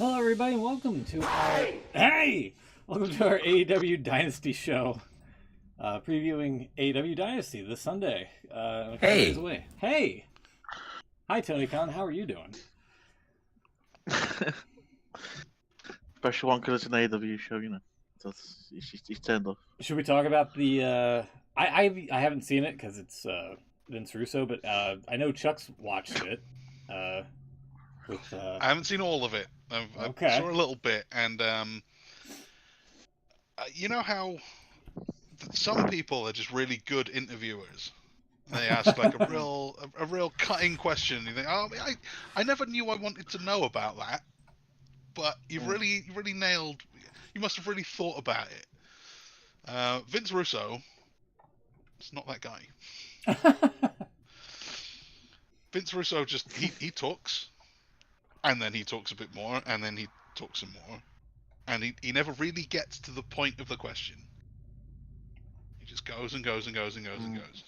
Hello, everybody, and welcome to our AEW Dynasty show, previewing AEW Dynasty this Sunday. A couple days away. Hey, hi Tony Khan, how are you doing? Special one because it's an AEW show, you know. He's turned off. Should we talk about the? I haven't seen it because it's Vince Russo, but I know Chuck's watched it. I haven't seen all of it. I saw a little bit, and you know how some people are just really good interviewers. They ask like a real cutting question. You think, oh, I never knew I wanted to know about that, but you've really nailed. You must have really thought about it. Vince Russo, it's not that guy. Vince Russo just he talks. And then he talks a bit more, and then he talks some more. And he never really gets to the point of the question. He just goes and goes and goes and goes and goes.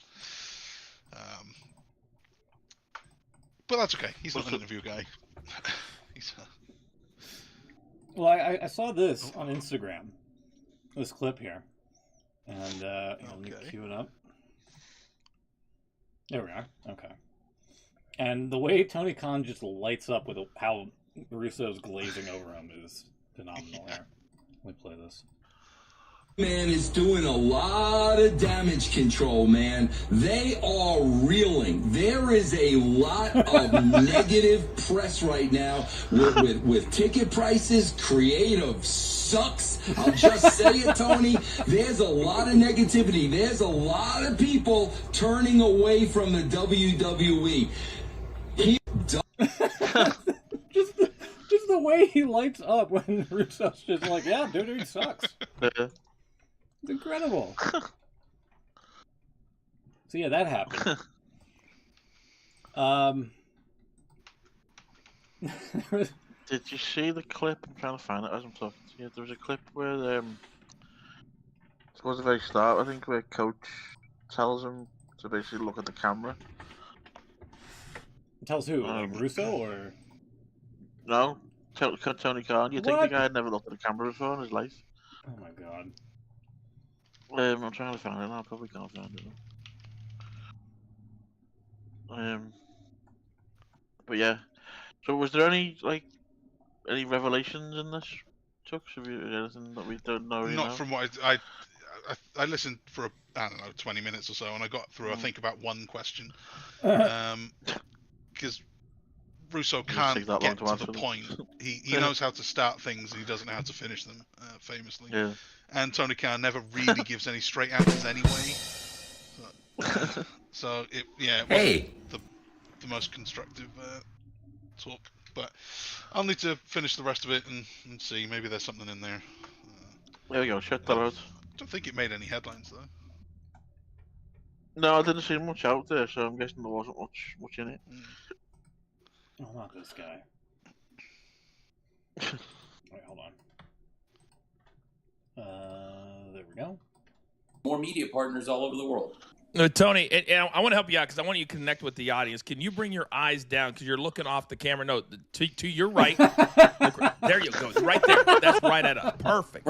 But that's okay. He's not an interview guy. Well, I saw this on Instagram, this clip here. And let me cue it up. There we are. Okay. And the way Tony Khan just lights up with how Russo's glazing over him is phenomenal. Here, let me play this. Man is doing a lot of damage control, man. They are reeling. There is a lot of negative press right now with ticket prices. Creative sucks. I'll just say it, Tony. There's a lot of negativity. There's a lot of people turning away from the WWE. just the way he lights up when Russo's just like, yeah, dude, he sucks. It's incredible. So yeah, that happened. Did you see the clip? I'm trying to find it as I'm talking to you. There was a clip where towards the very start, I think, where Coach tells him to basically look at the camera. Tells who? Like Russo or? No, Tony Khan. You think the guy had never looked at the camera before in his life? Oh my god. I'm trying to find it now. I probably can't find it. But yeah. So was there any revelations in this, Chuck? Have you anything that we don't know? Not from what I listened for I don't know 20 minutes or so, and I got through I think about one question. Because Russo can't get to the point. He knows how to start things, and he doesn't know how to finish them, famously. Yeah. And Tony Khan never really gives any straight answers anyway. So it wasn't the most constructive talk. But I'll need to finish the rest of it and see. Maybe there's something in there. There we go. Check that out. I don't think it made any headlines though. No, I didn't see much out there, so I'm guessing there wasn't much in it. Oh, not this guy. Wait, hold on. There we go. More media partners all over the world. No, Tony, and I want to help you out because I want you to connect with the audience. Can you bring your eyes down because you're looking off the camera? No, to your right. There you go. It's right there. That's right at us. Perfect.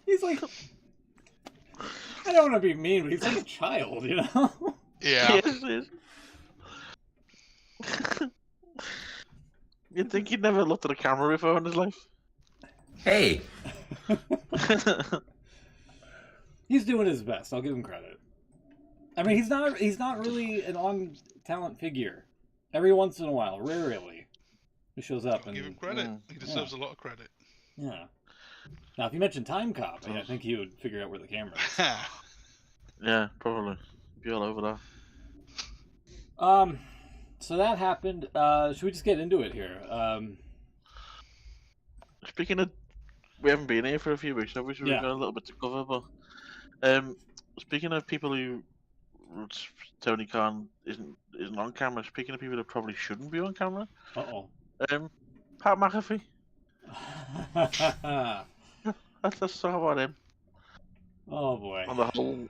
He's like, I don't want to be mean, but he's like a child, you know? Yeah. You'd think he'd never looked at a camera before in his life? Hey. He's doing his best. I'll give him credit. I mean, he's not really an on-talent figure. Every once in a while, rarely, he shows up and give him credit. He deserves a lot of credit. Yeah. Now, if you mentioned Time Cop, I think he would figure out where the camera is. Yeah, probably. Be all over that. So that happened. Should we just get into it here? Speaking of, we haven't been here for a few weeks, obviously we've got a little bit to cover, but speaking of people who Tony Khan isn't on camera, speaking of people who probably shouldn't be on camera, Pat McAfee. Let's talk about him. Oh boy. And the whole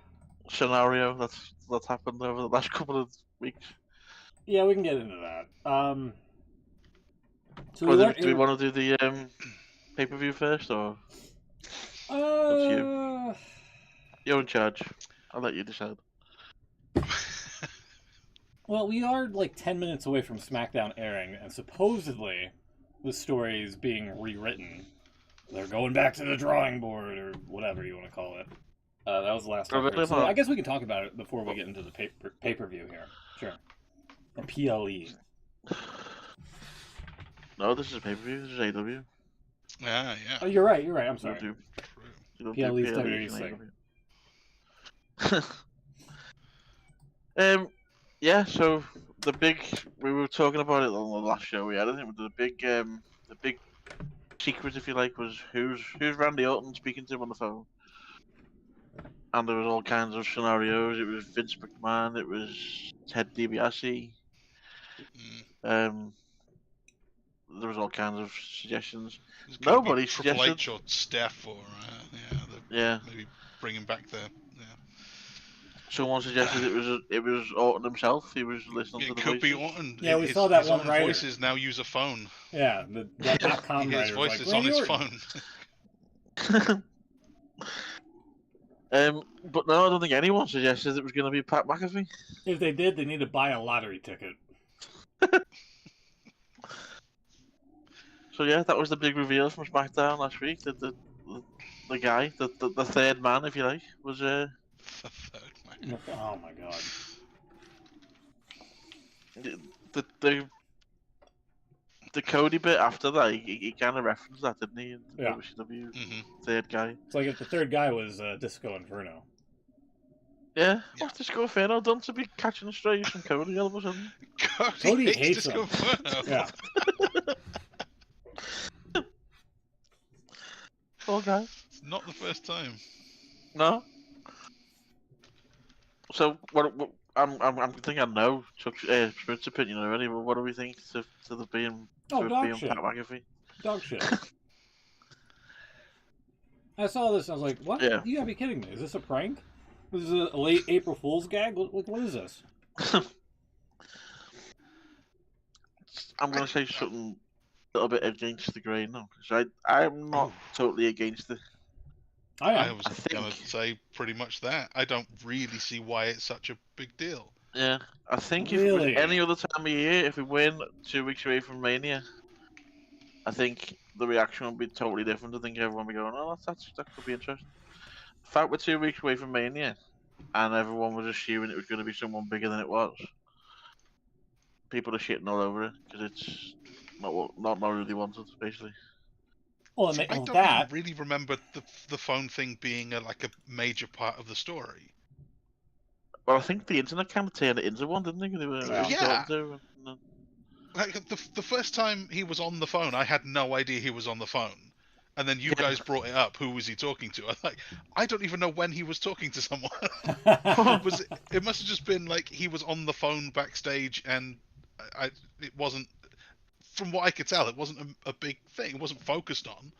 scenario that's happened over the last couple of weeks. Yeah, we can get into that. So Do we want to do the pay-per-view first, or it's you? You're in charge. I'll let you decide. Well, we are like 10 minutes away from SmackDown airing, and supposedly the story is being rewritten. They're going back to the drawing board, or whatever you want to call it. That was the last time. So I guess we can talk about it before we get into the pay-per-view here. Sure. Or PLE. No, this is pay-per-view. This is AEW. Yeah. Oh, you're right. I'm sorry. You don't PLE do is PLE WWE's thing. Yeah, so we were talking about it on the last show we had. I think the big secret, if you like, was who's Randy Orton speaking to him on the phone. And there was all kinds of scenarios. It was Vince McMahon. It was Ted DiBiase. There was all kinds of suggestions. Nobody suggested Triple H or Steph, or maybe bringing back the. Someone suggested it was Orton himself. He was listening to the voices. It could be Orton. Yeah, we saw that his one own writer. Voices now use a phone. Yeah, that .com His writer voice was is like, on his phone. But no, I don't think anyone suggested it was going to be Pat McAfee. If they did, they need to buy a lottery ticket. So yeah, that was the big reveal from SmackDown last week. That the guy, the third man, if you like, was The third man. Oh my god. The Cody bit after that, he kind of referenced that, didn't he? Yeah. WCW third guy. It's like if the third guy was Disco Inferno. Yeah, what's Disco Inferno done to be catching strays from Cody all of a sudden? Cody hates Disco him. Inferno. Yeah. Poor guy. It's not the first time. No. So what I'm thinking I know Chuck's Smith's opinion already. But what do we think to the being dog shit. Pat McAfee? Dog shit. I saw this. I was like, "What? Yeah. You gotta be kidding me! Is this a prank? This is a late April Fool's gag? What is this?" I'm gonna say something a little bit against the grain now, because I'm not totally against it. I was going to say pretty much that. I don't really see why it's such a big deal. Yeah, I think if it was any other time of year, if we win 2 weeks away from Mania, I think the reaction would be totally different. I think everyone would be going, "Oh, that could be interesting." The fact we're 2 weeks away from Mania, and everyone was assuming it was going to be someone bigger than it was, people are shitting all over it because it's not who they wanted, basically. Well, I don't even really remember the phone thing being a major part of the story. Well, I think the internet kind of turned it into one, didn't they? They were Like the first time he was on the phone, I had no idea he was on the phone, and then you guys brought it up. Who was he talking to? I don't even know when he was talking to someone. It must have just been like he was on the phone backstage, and it wasn't. From what I could tell, it wasn't a big thing. It wasn't focused on.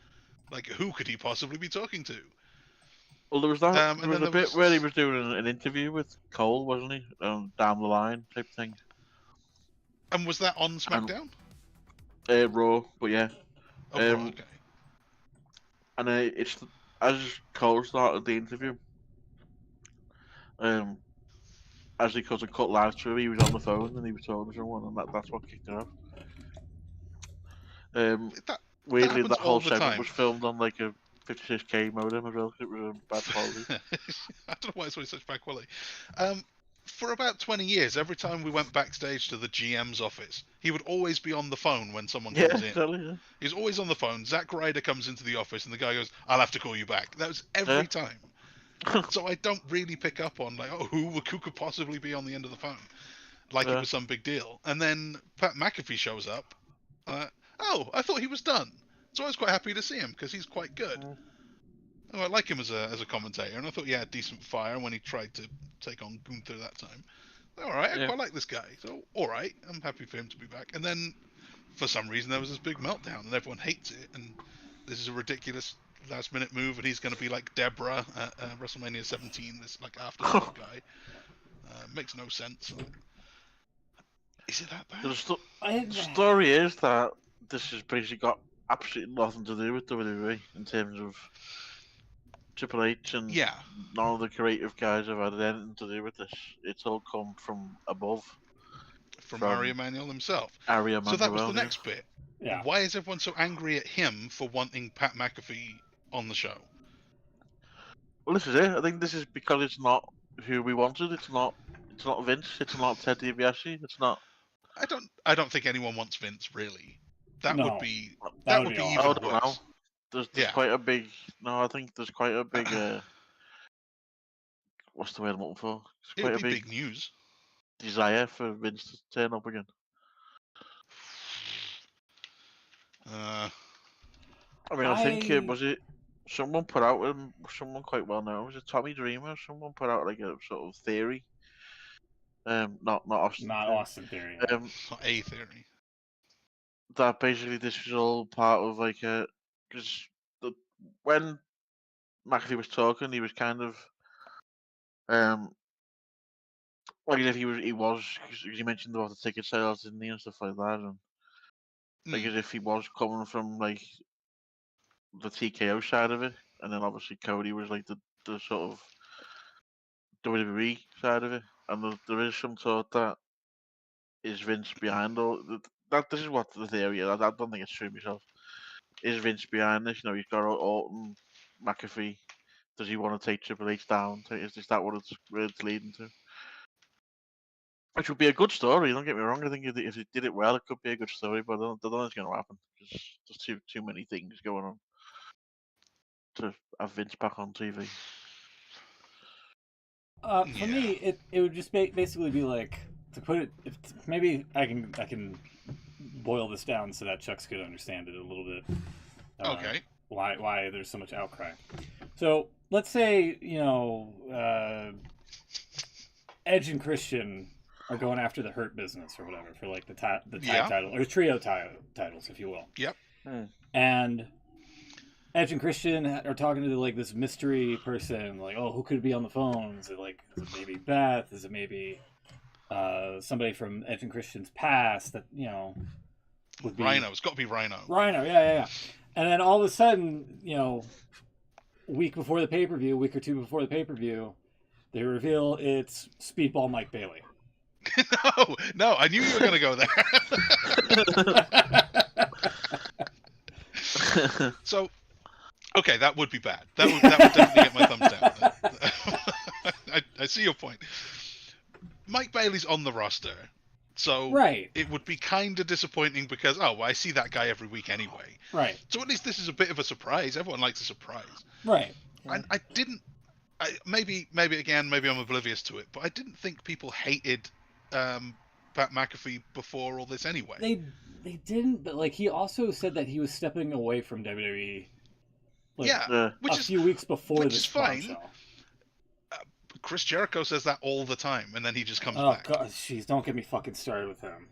Like, who could he possibly be talking to? Well, there was that. There was a bit where he was doing an interview with Cole, wasn't he? Down the line type thing. And was that on SmackDown? Raw, but yeah. Okay. And it's as Cole started the interview. As he cut live through, he was on the phone and he was talking to someone, and that's what kicked it off. Weirdly, that whole segment was filmed on like a 56k modem as well. It was bad quality. I don't know why it's always such bad quality. For about 20 years, every time we went backstage to the GM's office, he would always be on the phone when someone comes in. Exactly, yeah. He's always on the phone. Zack Ryder comes into the office and the guy goes, "I'll have to call you back." That was every time. So I don't really pick up on who could possibly be on the end of the phone, it was some big deal. And then Pat McAfee shows up. I thought he was done. So I was quite happy to see him because he's quite good. I like him as a commentator, and I thought he had decent fire when he tried to take on Gunther that time. All right, I quite like this guy. So all right, I'm happy for him to be back. And then for some reason there was this big meltdown, and everyone hates it. And this is a ridiculous last-minute move, and he's going to be like Deborah at WrestleMania 17. This after guy makes no sense. Is it that bad? The story is that this has basically got absolutely nothing to do with WWE in terms of Triple H and none of the creative guys have had anything to do with this. It's all come from above. From Ari Emanuel himself. Ari Emanuel, so that was the next bit. Yeah. Why is everyone so angry at him for wanting Pat McAfee on the show? Well, this is it. I think this is because it's not who we wanted. It's not Vince. It's not Ted DiBiase. It's not. I don't think anyone wants Vince, really. That would be awesome. even worse. There's quite a big. No, I think there's quite a big. What's the word I'm looking for? It's quite a big news. Desire for Vince to turn up again. I mean, I think it was someone put out someone quite well known. Was it Tommy Dreamer? Someone put out like a sort of theory. Not Austin Theory. Not a theory. That basically this was all part of like because when McAfee was talking, he was kind of like if he was because you mentioned about the ticket sales, didn't he, and stuff like that, and like as if he was coming from like the TKO side of it, and then obviously Cody was like the sort of WWE side of it, and there is some thought that is Vince behind all that. This is what the theory is. I don't think it's true myself. Is Vince behind this? You know, he's got Orton, McAfee. Does he want to take Triple H down? Is that what it's leading to? Which would be a good story. Don't get me wrong. I think if he did it well, it could be a good story. But I don't think it's going to happen. There's too many things going on to have Vince back on TV. For me, it would just basically be like, to put it. Maybe I can boil this down so that Chuck's could understand it a little bit. Okay. Why there's so much outcry? So let's say Edge and Christian are going after the Hurt Business or whatever for like the tag title or trio titles, if you will. Yep. And Edge and Christian are talking to like this mystery person, like, oh, who could be on the phone? Is it maybe Beth? Is it maybe somebody from Edge and Christian's past that would be Rhino? It's got to be Rhino. Rhino, yeah. And then all of a sudden, a week or two before the pay-per-view, they reveal it's Speedball Mike Bailey. No, I knew you were going to go there. So, okay, that would be bad. That would definitely get my thumbs down. I see your point. Mike Bailey's on the roster, so it would be kind of disappointing because, I see that guy every week anyway. Right. So at least this is a bit of a surprise. Everyone likes a surprise. Right. And maybe I'm oblivious to it, but I didn't think people hated Pat McAfee before all this anyway. They didn't, but like he also said that he was stepping away from WWE. A few weeks before this fine. Chris Jericho says that all the time, and then he just comes back. Oh god, jeez, don't get me fucking started with him.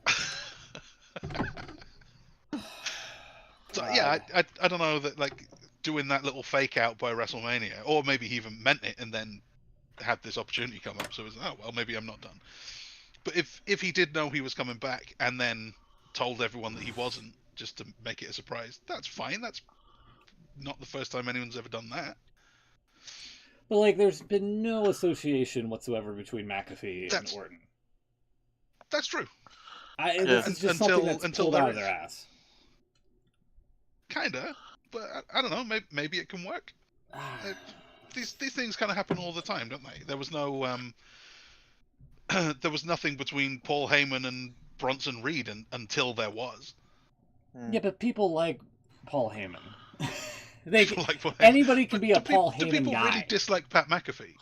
So yeah, I don't know that like doing that little fake out by WrestleMania, or maybe he even meant it and then had this opportunity come up. So it was maybe I'm not done. But if he did know he was coming back and then told everyone that he wasn't, just to make it a surprise, that's fine. That's not the first time anyone's ever done that. But like, there's been no association whatsoever between McAfee and Orton. That's true. This is just something that's pulled out of their ass. Kinda, but I don't know. Maybe it can work. These things kind of happen all the time, don't they? There was no there was nothing between Paul Heyman and Bronson Reed until there was. Yeah, but people like Paul Heyman. Anybody can be a Paul Heyman guy. Do people really dislike Pat McAfee?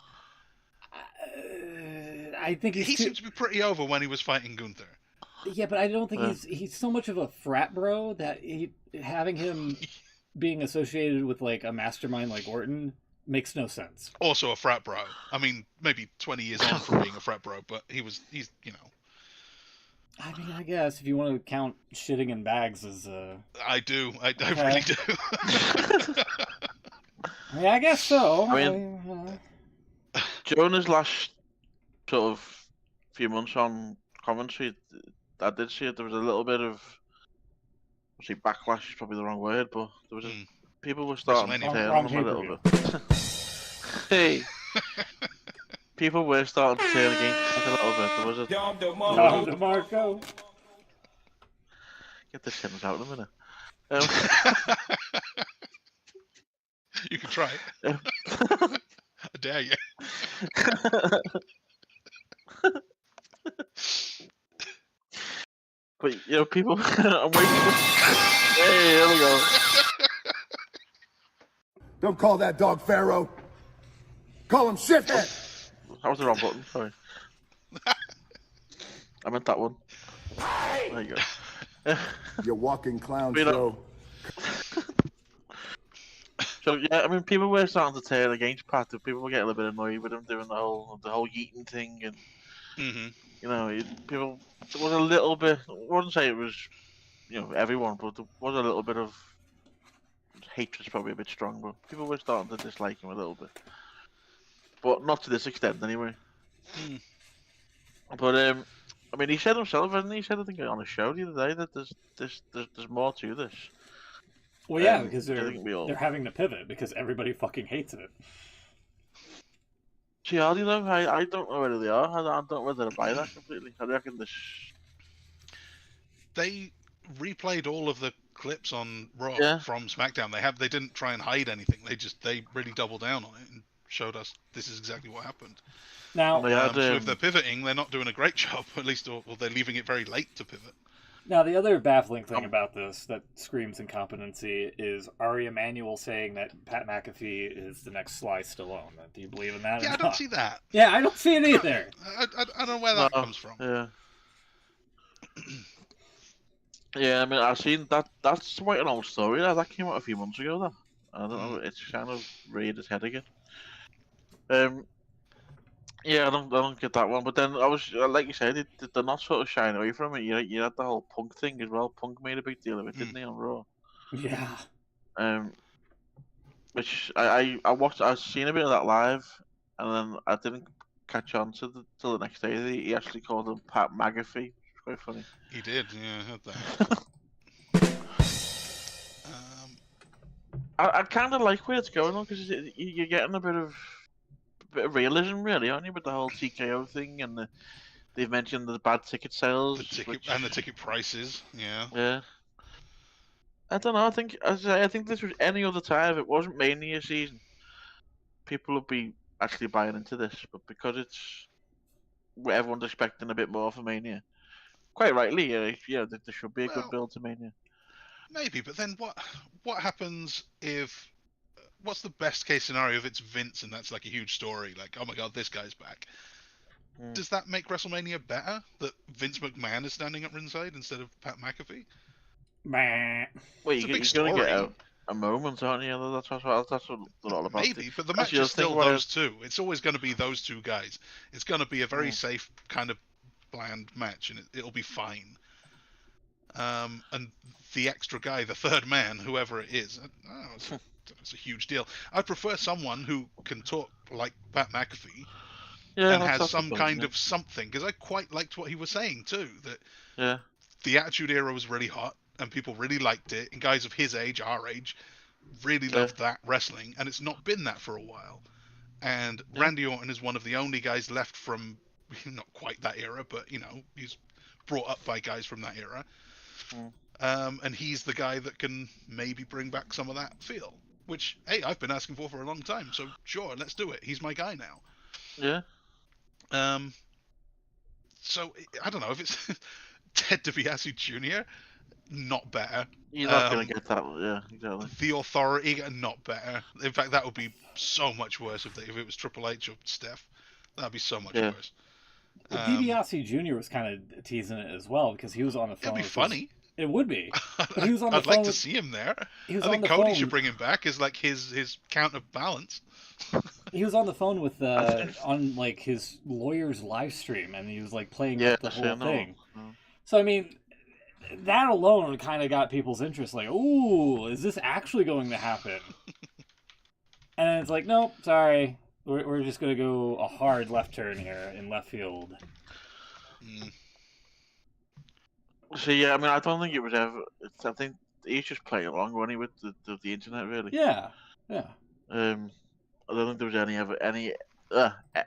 I think he seemed to be pretty over when he was fighting Gunther. Yeah, but I don't think he's so much of a frat bro that having him being associated with like a mastermind like Orton makes no sense. Also a frat bro. I mean, maybe 20 years on from being a frat bro, but he's I mean, I guess if you want to count shitting in bags as I do. I really do. Yeah, I guess so. I mean, Jonah's last sort of few months on commentary, I did see it. There was a little bit of, obviously backlash is probably the wrong word, but there was people were starting to WrestleMania. turn Wrong on him a little pay-per-view. bit. Hey, people were starting to turn against him a little bit. There was a Tom DeMarco. get the Sims out in a minute. You can try it. I dare you. But you know, people. I'm waiting. Hey, here we go. Don't call that dog Pharaoh. Call him shithead. That was the wrong button. Sorry. I meant that one. There you go. You walking clown You know- show. So yeah, I mean, people were starting to turn against Pat. People were getting a little bit annoyed with him doing the whole yeeting thing, and you know, people. There was a little bit. I wouldn't say it was, you know, everyone, but there was a little bit of hatred's probably a bit strong, but people were starting to dislike him a little bit, but not to this extent anyway. But I mean, he said himself, hasn't he? He said, I think on a show the other day that there's more to this. Well, yeah, because I think we all- they're having to pivot because everybody fucking hates it. See, how do you know? I don't know whether they are. I don't know whether to buy that completely. I reckon this. They replayed all of the clips on Raw Yeah. from SmackDown. They didn't try and hide anything. They really doubled down on it and showed us this is exactly what happened. Now, They had, So if they're pivoting, they're not doing a great job, at least, or they're leaving it very late to pivot. Now, the other baffling thing about this that screams incompetency is Ari Emanuel saying that Pat McAfee is the next Sly Stallone. Do you believe in that? Yeah, or I don't not? see that. Yeah, I don't see it either. I don't know where that comes from. Yeah. Yeah, I mean, I've seen that. That's quite an old story. That came out a few months ago. That I don't know. It's kind of reared its head again. Yeah, I don't get that one. But then I was like you said, they're not sort of shying away from it. You had the whole Punk thing as well. Punk made a big deal of it, didn't he, on Raw? Yeah. Which I watched. I've seen a bit of that live, and then I didn't catch on to till the next day. He actually called him Pat McAfee. It's quite funny. He did, yeah, I heard that. I kind of like where it's going on because you're getting a bit of realism, really, aren't you, with the whole TKO thing, and they've mentioned the bad ticket sales, the ticket prices, yeah. Yeah. I don't know. I think this was any other time. If it wasn't Mania season, people would be actually buying into this, but because it's everyone's expecting a bit more for Mania, quite rightly, there should be a good build to Mania. Maybe, but then what happens if? What's the best case scenario if it's Vince and that's like a huge story? Like, oh my god, this guy's back. Does that make WrestleMania better? That Vince McMahon is standing up ringside instead of Pat McAfee? Meh. Well, It's a big you're gonna story. get a moment, aren't you? That's what they're all about. Maybe, but the match is still those two. It's always going to be those two guys. It's going to be a very safe, kind of bland match, and it'll be fine. And the extra guy, the third man, whoever it is, it's a huge deal. I prefer someone who can talk like Pat McAfee and has some kind of something, because I quite liked what he was saying too. That the Attitude Era was really hot and people really liked it, and guys of his age, our age, really loved that wrestling, and it's not been that for a while. And Randy Orton is one of the only guys left from not quite that era, but he's brought up by guys from that era. And he's the guy that can maybe bring back some of that feel, which, hey, I've been asking for a long time. So sure, let's do it. He's my guy now. Yeah. So I don't know if it's Ted DiBiase Jr. Not better. You're not gonna get that. Yeah, exactly. The Authority, not better. In fact, that would be so much worse if it was Triple H or Steph. That'd be so much worse. Well, DiBiase Jr. was kind of teasing it as well because he was on the phone. It'd be funny. It would be. But he was on the I'd phone like to see him there. I think Cody should bring him back as like his counterbalance. He was on the phone with on like his lawyer's live stream, and he was like playing up the whole thing. So I mean, that alone kind of got people's interest. Like, ooh, is this actually going to happen? And then it's like, nope, sorry, we're just gonna go a hard left turn here in left field. So yeah, I mean, I don't think it was ever. I think he's just playing along, wasn't he, with the internet, really. Yeah. I don't think there was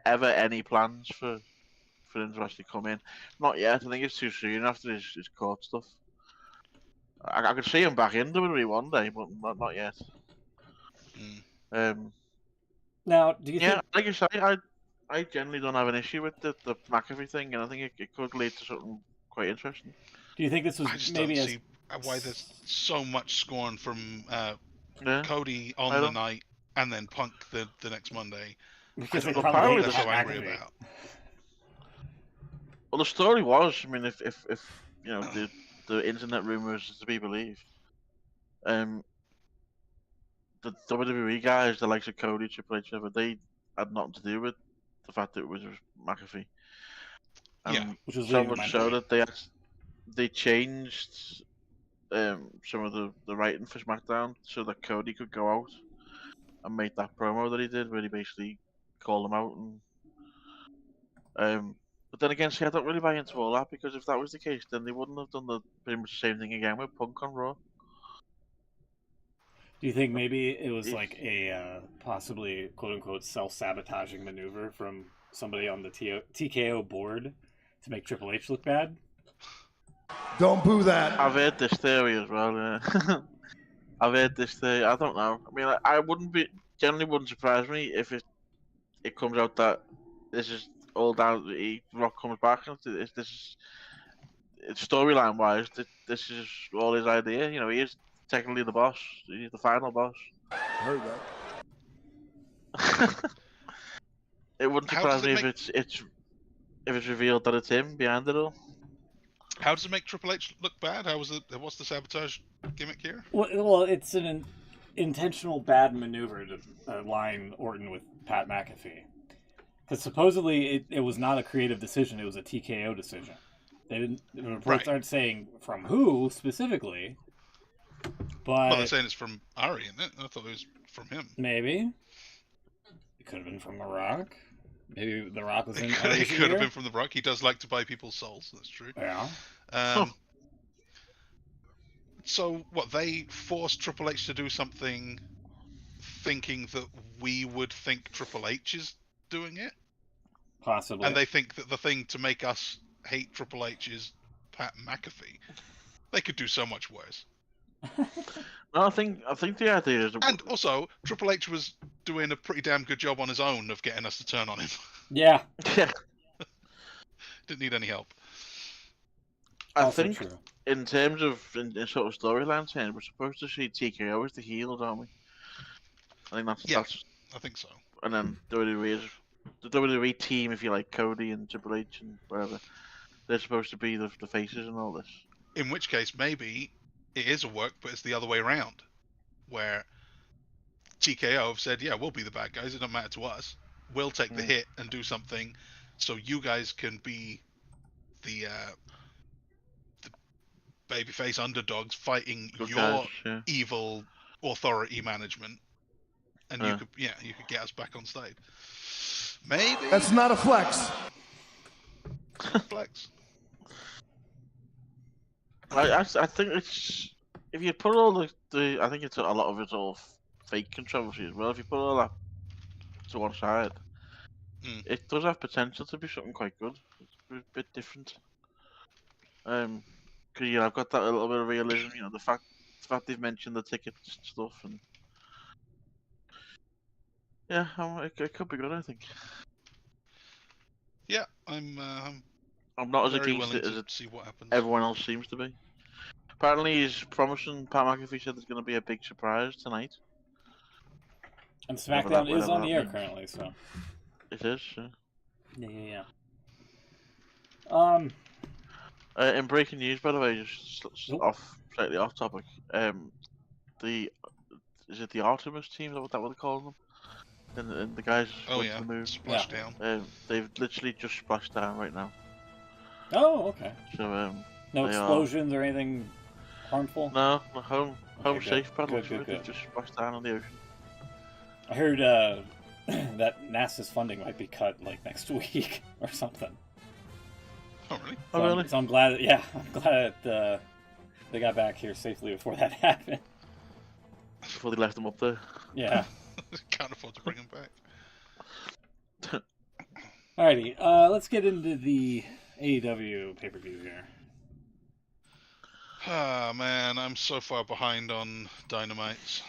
ever any plans for him to actually come in. Not yet. I think it's too soon after his court stuff. I could see him back in WWE one day, but not yet. Now, do you Yeah, think? like I say, I generally don't have an issue with the McAfee thing, and I think it could lead to something quite interesting. Do you think this was I just maybe don't see why there's so much scorn from Cody on the night and then Punk the next Monday? Because they Well, probably apparently hate so Pat angry McAfee. about. Well, the story was, I mean, if you know the internet rumors is to be believed, the WWE guys, the likes of Cody, Triple H, whatever, they had nothing to do with the fact that it was McAfee. Which was so leading to my much so point. that they changed some of the writing for SmackDown so that Cody could go out and make that promo that he did, where he basically called him out. And but then again, see, I don't really buy into all that, because if that was the case, then they wouldn't have done pretty much the same thing again with Punk on Raw. Do you think maybe it was like a possibly quote-unquote self-sabotaging maneuver from somebody on the TKO board to make Triple H look bad? Don't boo that. I've heard this theory as well. Yeah. I've heard this theory. I don't know. I mean, I wouldn't surprise me if it comes out that this is all down. Rock comes back, and storyline wise, this is all his idea. You know, he is technically the boss. He's the final boss. Heard that. It wouldn't surprise me if it's revealed that it's him behind it all. How does it make Triple H look bad? What's the sabotage gimmick here? Well, it's an intentional bad maneuver to align Orton with Pat McAfee. Because supposedly it was not a creative decision; it was a TKO decision. The reports aren't saying from who specifically, but they're saying it's from Ari, isn't it? I thought it was from him. Maybe it could have been from The Rock. Maybe The Rock was in. It could have been from The Rock. He does like to buy people's souls. That's true. Yeah. So what? They forced Triple H to do something, thinking that we would think Triple H is doing it. Possibly. And they think that the thing to make us hate Triple H is Pat McAfee. They could do so much worse. No, I think the idea is. And also, Triple H was doing a pretty damn good job on his own of getting us to turn on him. Yeah. Didn't need any help. I think in terms of in sort of storyline terms, we're supposed to see TKO as the heel, aren't we? I think that's. I think so. And then WWE is the WWE team, if you like, Cody and Triple H and whatever. They're supposed to be the faces and all this. In which case, maybe it is a work, but it's the other way around, where TKO have said, "Yeah, we'll be the bad guys. It don't matter to us. We'll take the hit and do something, so you guys can be the babyface underdogs fighting your evil authority management, and you could get us back on stage." Maybe That's not a flex. Flex. I think it's if you put all the I think it's a lot of it's all fake controversy as well. If you put all that to one side, it does have potential to be something quite good. It's a bit different. Because I've got that a little bit of realism. You know, the fact they've mentioned the tickets stuff, and yeah, it could be good. I think. Yeah, I'm not as very against willing it to as see what happens. everyone else seems to be. Apparently, he's promising. Pat McAfee said there's going to be a big surprise tonight. And SmackDown is on the air currently, so. It is. Yeah. In breaking news, by the way, just slightly off topic. Is it the Artemis team? Is that what they're calling them? And the guys went to the move. Splash down. They've literally just splashed down right now. Oh, okay. So no explosions or anything harmful. No, home safe. Good. They just splashed down on the ocean. I heard that NASA's funding might be cut like next week or something. Oh, really? Oh, really? So I'm glad. I'm glad that they got back here safely before that happened. Before they left them up there. Yeah. Can't afford to bring him back. Alrighty. Let's get into the AEW pay-per-view here. Ah, man, I'm so far behind on Dynamites.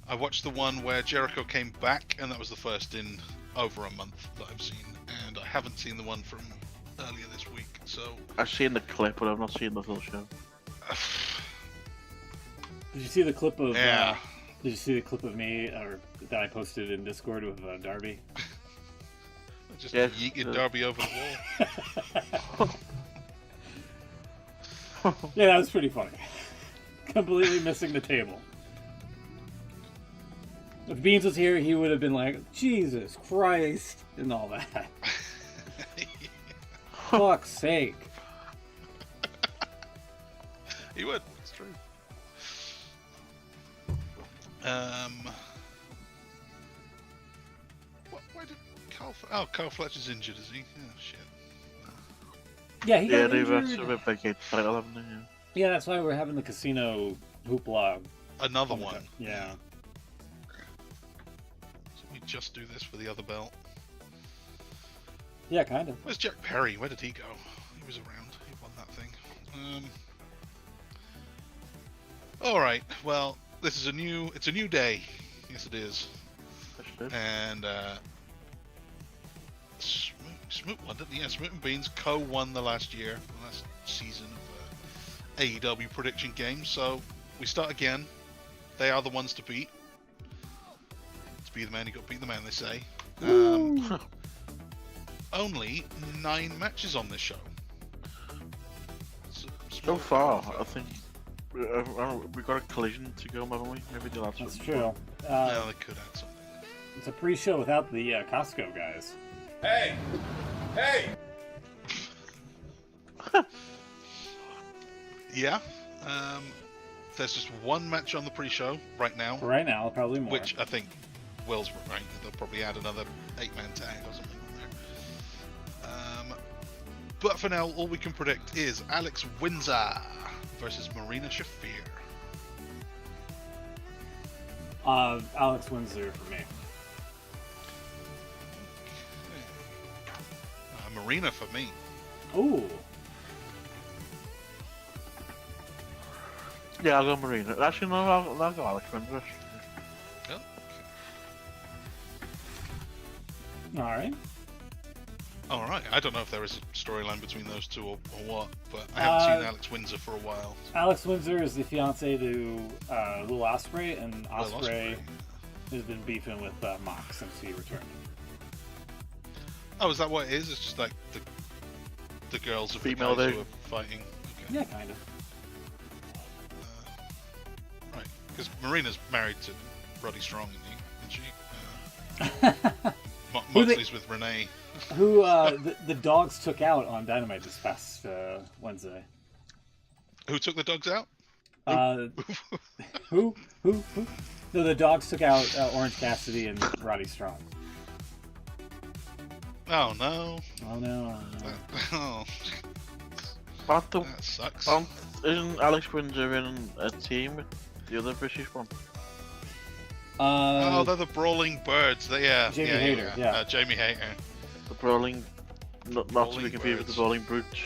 I watched the one where Jericho came back, and that was the first in over a month that I've seen, and I haven't seen the one from earlier this week, so... I've seen the clip, but I've not seen the full show. Did you see the clip of? Yeah. Did you see the clip of me that I posted in Discord with Darby? Just yeeted Darby over the wall. Yeah, that was pretty funny. Completely missing the table. If Beans was here, he would have been like, Jesus Christ, and all that. Fuck's sake. He would, it's true. Why did Carl... Oh, Carl Fletcher's injured, is he? Oh, shit. Yeah, he got they've injured. vacated the title, haven't they? Yeah, that's why we're having the casino hoopla. Another one. Yeah. So we just do this for the other belt. Yeah, kind of. Where's Jack Perry? Where did he go? He was around. He won that thing. Alright, well, this is it's a new day. Yes, it is. And, Smoot won, didn't he? Yeah, Smoot and Beans co-won the last season of AEW prediction games. So we start again. They are the ones to beat. To be the man, you got to beat the man, they say. Only 9 matches on this show. So far, I think we've got a collision to go, haven't we? Maybe they'll have That's something. true. No, they could add something. It's a pre-show without the Costco guys. Hey! Hey! Yeah. There's just one match on the pre-show right now. Right now, probably more. Which I think Will's right. They'll probably add another 8-man tag or something on there. But for now, all we can predict is Alex Windsor versus Marina Shafir. Alex Windsor for me. Marina for me. Ooh. Yeah, I'll go Marina. Actually, no, I'll go Alex Windsor. Oh. All right. I don't know if there is a storyline between those two or what, but I haven't seen Alex Windsor for a while. Alex Windsor is the fiance to Will Ospreay, and Ospreay has been beefing with Mox since he returned. Oh, is that what it is? It's just like the girls of Female the guys there. who are fighting. Okay. Yeah, kind of. Right, because Marina's married to Roddy Strong, isn't she? Moxley's with Renee. Who the dogs took out on Dynamite this past Wednesday. Who took the dogs out? Who? No, the dogs took out Orange Cassidy and Roddy Strong. Oh no! Oh no! Oh, that sucks. Isn't Alex Windsor in a team with the other British one? Oh, they're the Brawling Birds. Jamie Hayter. Yeah. Jamie Hayter. The Brawling, not to Brawling be confused with the Birds. Brawling Brutes.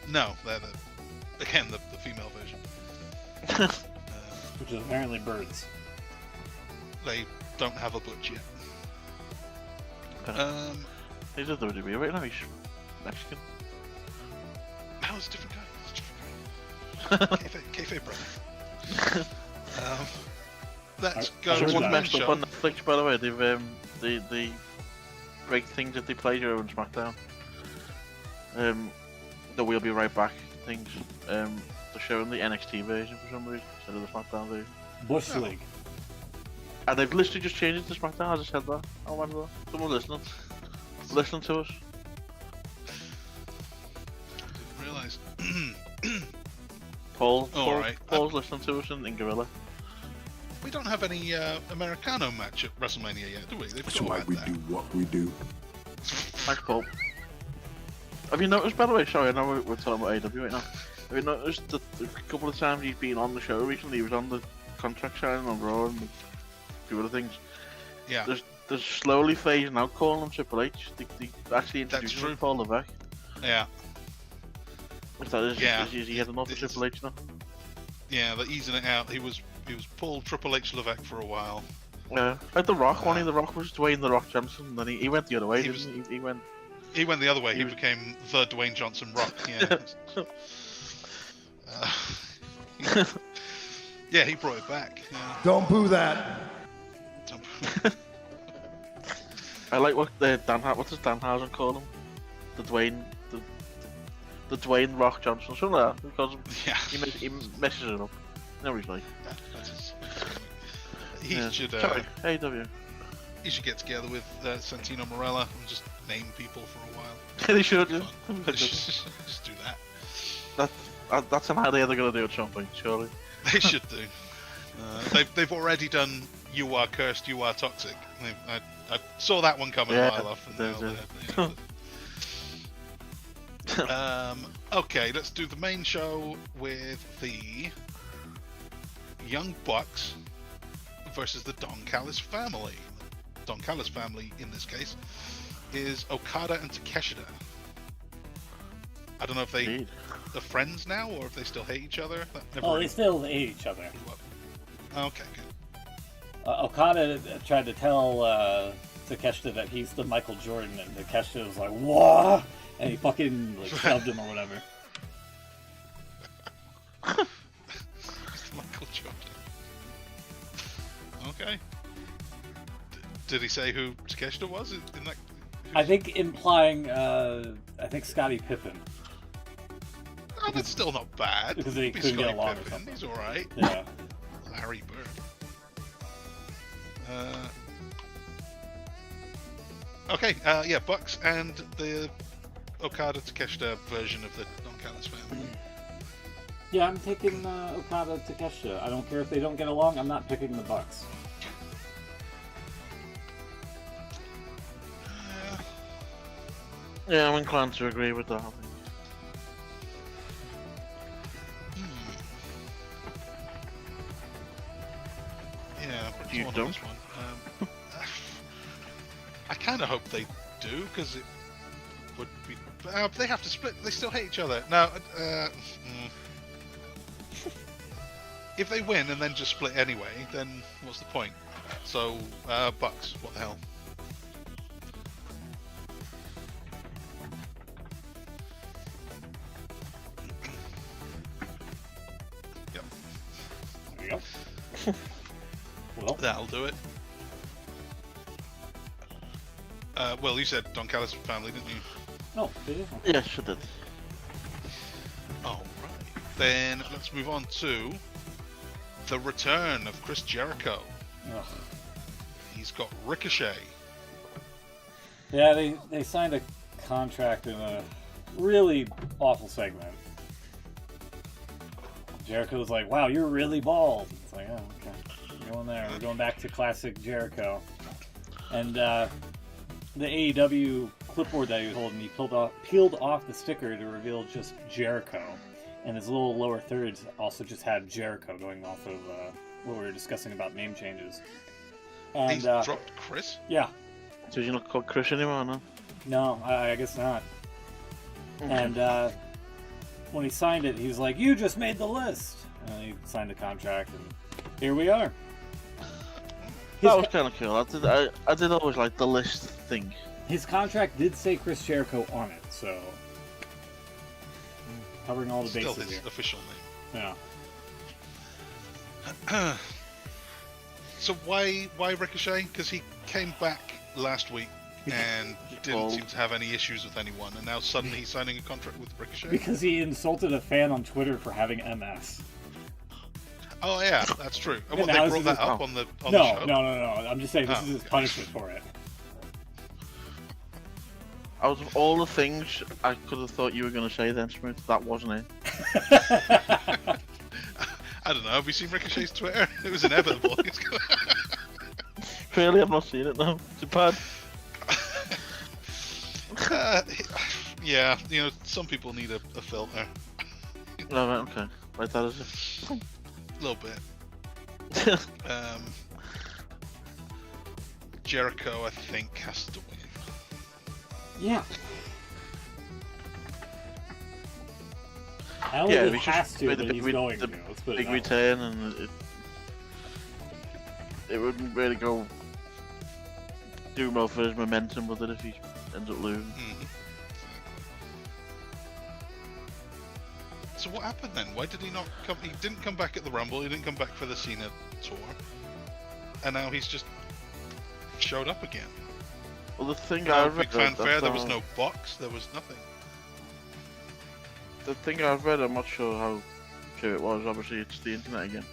No, they're the female version. Which is apparently birds. They don't have a butch yet. He's a WWE, right now he's Mexican. No, it's a different guy. Kayfabe brother. Let's go to Someone's the messed up show. on Netflix, by the way. They've the great things that they play during SmackDown. The We'll Be Right Back things. They're showing the NXT version for some reason instead of the SmackDown version. Bush League. And they've literally just changed it to SmackDown. I just said that. I remember that. Someone listening. Listen to us. Didn't realise. Paul's listening to us in Gorilla. We don't have any Americano match at WrestleMania yet, do we? They've That's got why that we there. do what we do. Thanks, Paul. Have you noticed, by the way, sorry, I know we're talking about AEW right now. Have you noticed that a couple of times he's been on the show recently, he was on the contract signing on Raw and a few other things. Yeah. There's slowly phasing out calling him Triple H. They actually introduced him to Paul Levesque. Yeah. If that is he had enough of Triple H now? Yeah, they're easing it out. He was Paul Triple H Levesque for a while. Yeah, like The Rock, The Rock was Dwayne The Rock Johnson, and then he went the other way, didn't he? He went the other way. He became the Dwayne Johnson Rock. Yeah. Yeah, he brought it back. Yeah. Don't boo that. I like what what does Danhausen call him? The Dwayne Rock Johnson, something like that. Because he messes it up. Nobody's like. He should. Sorry, AEW. He should get together with Santino Marella and just name people for a while. They should. Just do that. That's an idea they're gonna do at some point, surely. They should do. They've already done "You Are Cursed, You Are Toxic." I saw that one coming a mile off. Okay, let's do the main show with the Young Bucks versus the Don Callis family. Don Callis family, in this case, is Okada and Takeshita. I don't know if they're friends now or if they still hate each other. They still hate each other. Okay, good. Okada tried to tell Takeshita that he's the Michael Jordan, and Takeshita was like, "What?" And he fucking shoved him or whatever. Michael Jordan. Okay. Did he say who Takeshita was in that? I think implying, Scottie Pippen. Oh, that's still not bad. Because they couldn't get along or something. He's alright. Yeah. Larry Bird. Okay, Bucks and the Okada Takeshita version of the Don Callis family. Yeah, I'm taking Okada Takeshita. I don't care if they don't get along. I'm not picking the Bucks. Yeah, I'm inclined to agree with that. Yeah, you don't? I kind of hope they do, because it would be. They have to split. They still hate each other. No. If they win and then just split anyway, then what's the point? So, Bucks. What the hell? Yep. There you go. Well, that'll do it. Well, you said Don Callis family, didn't you? No, did you? Yeah, sure did. All right. Then let's move on to the return of Chris Jericho. Ugh. He's got Ricochet. Yeah, they signed a contract in a really awful segment. Jericho was like, "Wow, you're really bald." It's like, "Oh, okay, we're going there. We're going back to classic Jericho." And the AEW clipboard that he was holding, he peeled off the sticker to reveal just Jericho, and his little lower thirds also just had Jericho going off of what we were discussing about name changes. And he's dropped Chris? Yeah. So you're not called Chris anymore, no? No, I guess not. Okay. And when he signed it, he was like, "You just made the list." And he signed the contract, and here we are. That was kind of cool. I did always like the list thing. His contract did say Chris Jericho on it, so covering all the bases Still his here. official name. Yeah. So why Ricochet? Because he came back last week and didn't seem to have any issues with anyone, and now suddenly he's signing a contract with Ricochet? Because he insulted a fan on Twitter for having MS. Oh yeah, that's true. And what, now they brought that up on the show? No. I'm just saying this is his punishment for it. Out of all the things I could have thought you were going to say then, Smith, that wasn't it. I don't know. Have you seen Ricochet's Twitter? It was inevitable. Clearly, I've not seen it now. Too bad. Yeah, some people need a filter. No, right, okay. Like that is it. A little bit. Jericho, I think, has to win. Yeah. I don't think he has to, but he's going to. Let's put it big that way. return, and it wouldn't really go do well for his momentum with it if he ends up losing. Mm-hmm. So what happened then? Why did he not come? He didn't come back at the Rumble. He didn't come back for the Cena tour, and now he's just showed up again. Well, the thing No I've big read, fanfare. There was no box. There was nothing. The thing I've read, I'm not sure how true it was. Obviously, it's the internet again.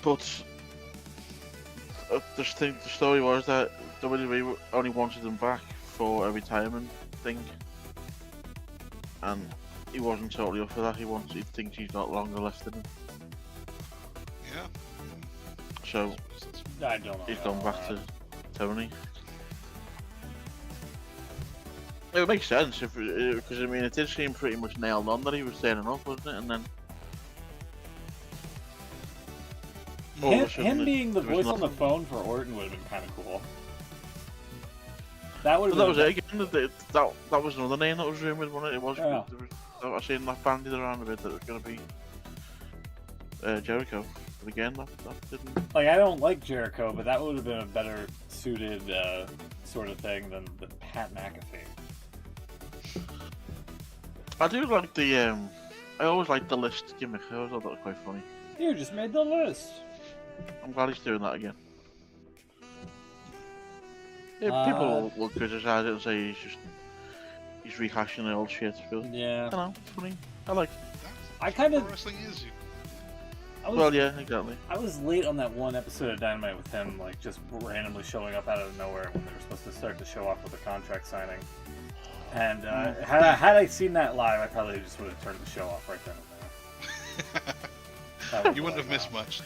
But the story was that WWE only wanted him back for a retirement thing, and he wasn't totally up for that. He thinks he's got longer left in him. Yeah. So I don't know. he's gone back to Tony. It would make sense because I mean it did seem pretty much nailed on that he was turning up, wasn't it? And then him being the voice on the phone for Orton would have been kind of cool. That would. That was it again. That was another name that was rumored, wasn't it? It was. Yeah. I seen that bandied around a bit that it was going to be Jericho, but again that didn't. Like, I don't like Jericho, but that would have been a better suited sort of thing than the Pat McAfee. I do like the I always liked the list gimmick. I always thought that was quite funny. You just made the list. I'm glad he's doing that again. Yeah, people will criticise it and say he's rehashing the old shit, but Yeah. I don't know, it's funny. I like it. I kind of. Wrestling is. Well, yeah, exactly. I was late on that one episode of Dynamite with him, like just randomly showing up out of nowhere when they were supposed to start the show off with a contract signing. And had I seen that live, I probably just would have turned the show off right then and there. You wouldn't have missed much.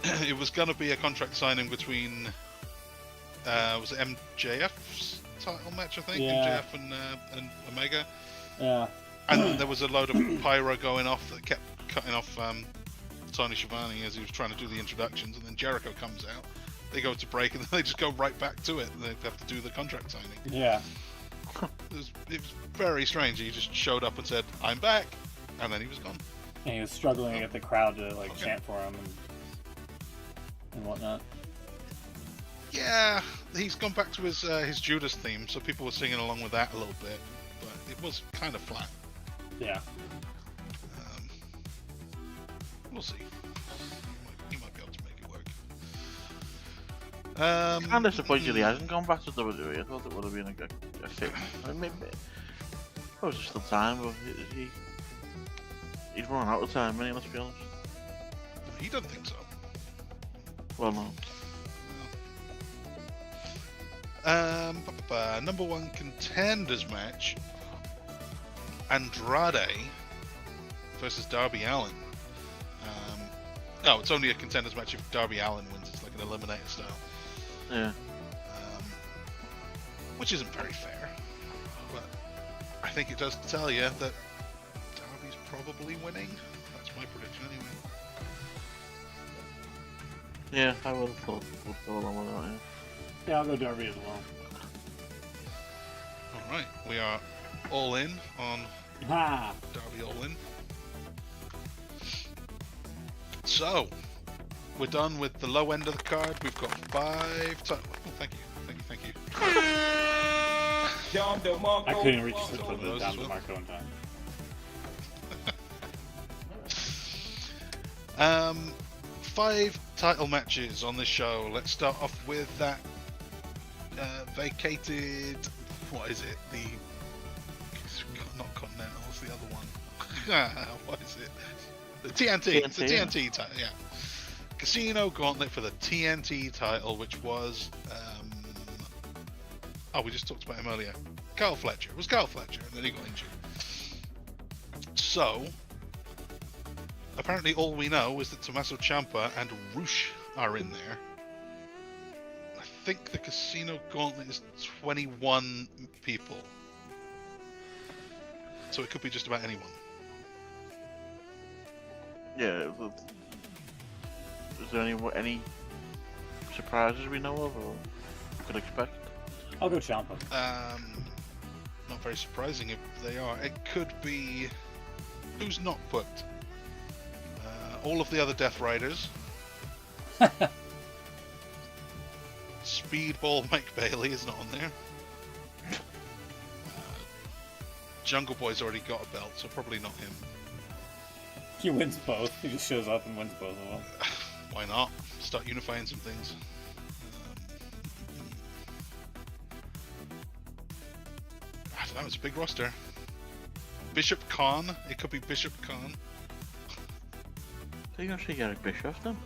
It was going to be a contract signing between was it MJF's title match, I think? Yeah. MJF and Omega. Yeah. And then there was a load of pyro going off that kept cutting off Tony Schiavone as he was trying to do the introductions, and then Jericho comes out. They go to break, and then they just go right back to it. They have to do the contract signing. Yeah. It was very strange. He just showed up and said, "I'm back," and then he was gone. And he was struggling to get the crowd to chant for him and whatnot. Yeah, he's gone back to his Judas theme, so people were singing along with that a little bit, but it was kind of flat. Yeah. We'll see. He might be able to make it work. I'm disappointed he hasn't gone back to WWE. I thought it would have been a fit. I mean, maybe there's still time, but he's running out of time, isn't he? Let's be honest. He doesn't think so. Well, no. Number one contenders match: Andrade versus Darby Allin. No, it's only a contenders match if Darby Allin wins. It's like an eliminator style. Yeah. Which isn't very fair, but I think it does tell you that Darby's probably winning. That's my prediction anyway. Yeah, I would have thought we'd go along with that, yeah. Yeah, I'll go Darby as well. Alright, we are all in on Ha! Darby all in. So, we're done with the low end of the card. We've got 5 titles. Oh, thank you. I couldn't reach the down the Marco in time. 5 title matches on this show. Let's start off with that vacated. What is it? Not Continental. What's the other one? What is it? The TNT. It's the TNT title. Yeah. Casino Gauntlet for the TNT title, which was we just talked about him earlier. Kyle Fletcher. It was Kyle Fletcher, and then he got injured. So, apparently all we know is that Tommaso Ciampa and Rush are in there. I think the Casino Gauntlet is 21 people. So it could be just about anyone. Yeah. Is there any surprises we know of or could expect? I'll go Ciampa. Not very surprising if they are. It could be... Who's not booked? All of the other Death Riders. Speedball Mike Bailey is not on there. Jungle Boy's already got a belt, so probably not him. He wins both. He just shows up and wins both of them. Why not? Start unifying some things. I don't know, it's a big roster. Bishop Khan. It could be Bishop Khan. So you're gonna say Eric Bischoff then?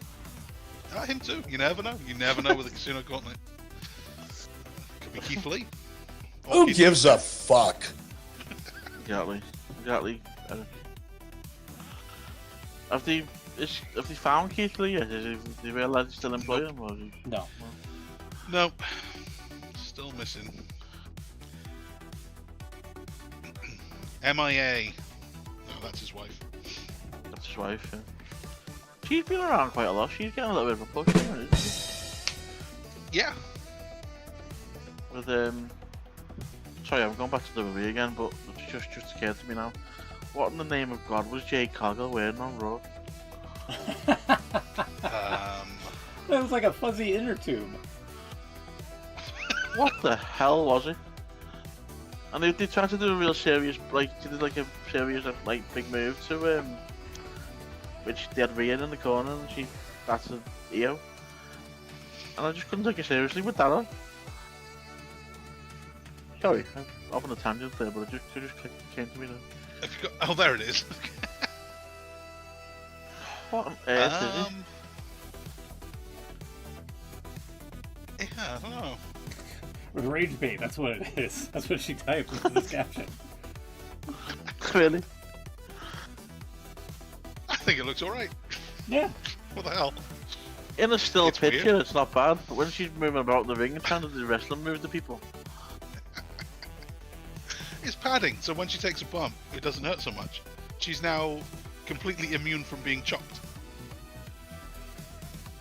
Him too. You never know. You never know with the Casino Gauntlet. Could be Keith Lee. Who gives a fuck? Exactly. Have they found Keith Lee yet? Is they realise he's still employed him? Or is he... No. Nope. Still missing. MIA. No, that's his wife. That's his wife, yeah. She's been around quite a lot. She's getting a little bit of a push, isn't she? Yeah. With sorry, I'm going back to WWE again, but it just occurred to me now. What in the name of God was Jade Cargill wearing on Raw? That was like a fuzzy inner tube. What the hell was it? And they tried to do a real serious, like, they did like a serious, like, big move to, which they had Rhea in the corner, and that's an EO. And I just couldn't take it seriously with that on. Sorry, I'm off on a tangent there, but it just came to me now. Have you got... Oh, there it is. What on earth is it? Yeah, I don't know. With rage bait, that's what it is. That's what she typed into this caption. Really? I think it looks alright. Yeah. What the hell? In a still It's picture, weird. it's not bad, but when she's moving about the ring and trying to do wrestling moves to people. It's padding, so when she takes a bump, it doesn't hurt so much. She's now completely immune from being chopped.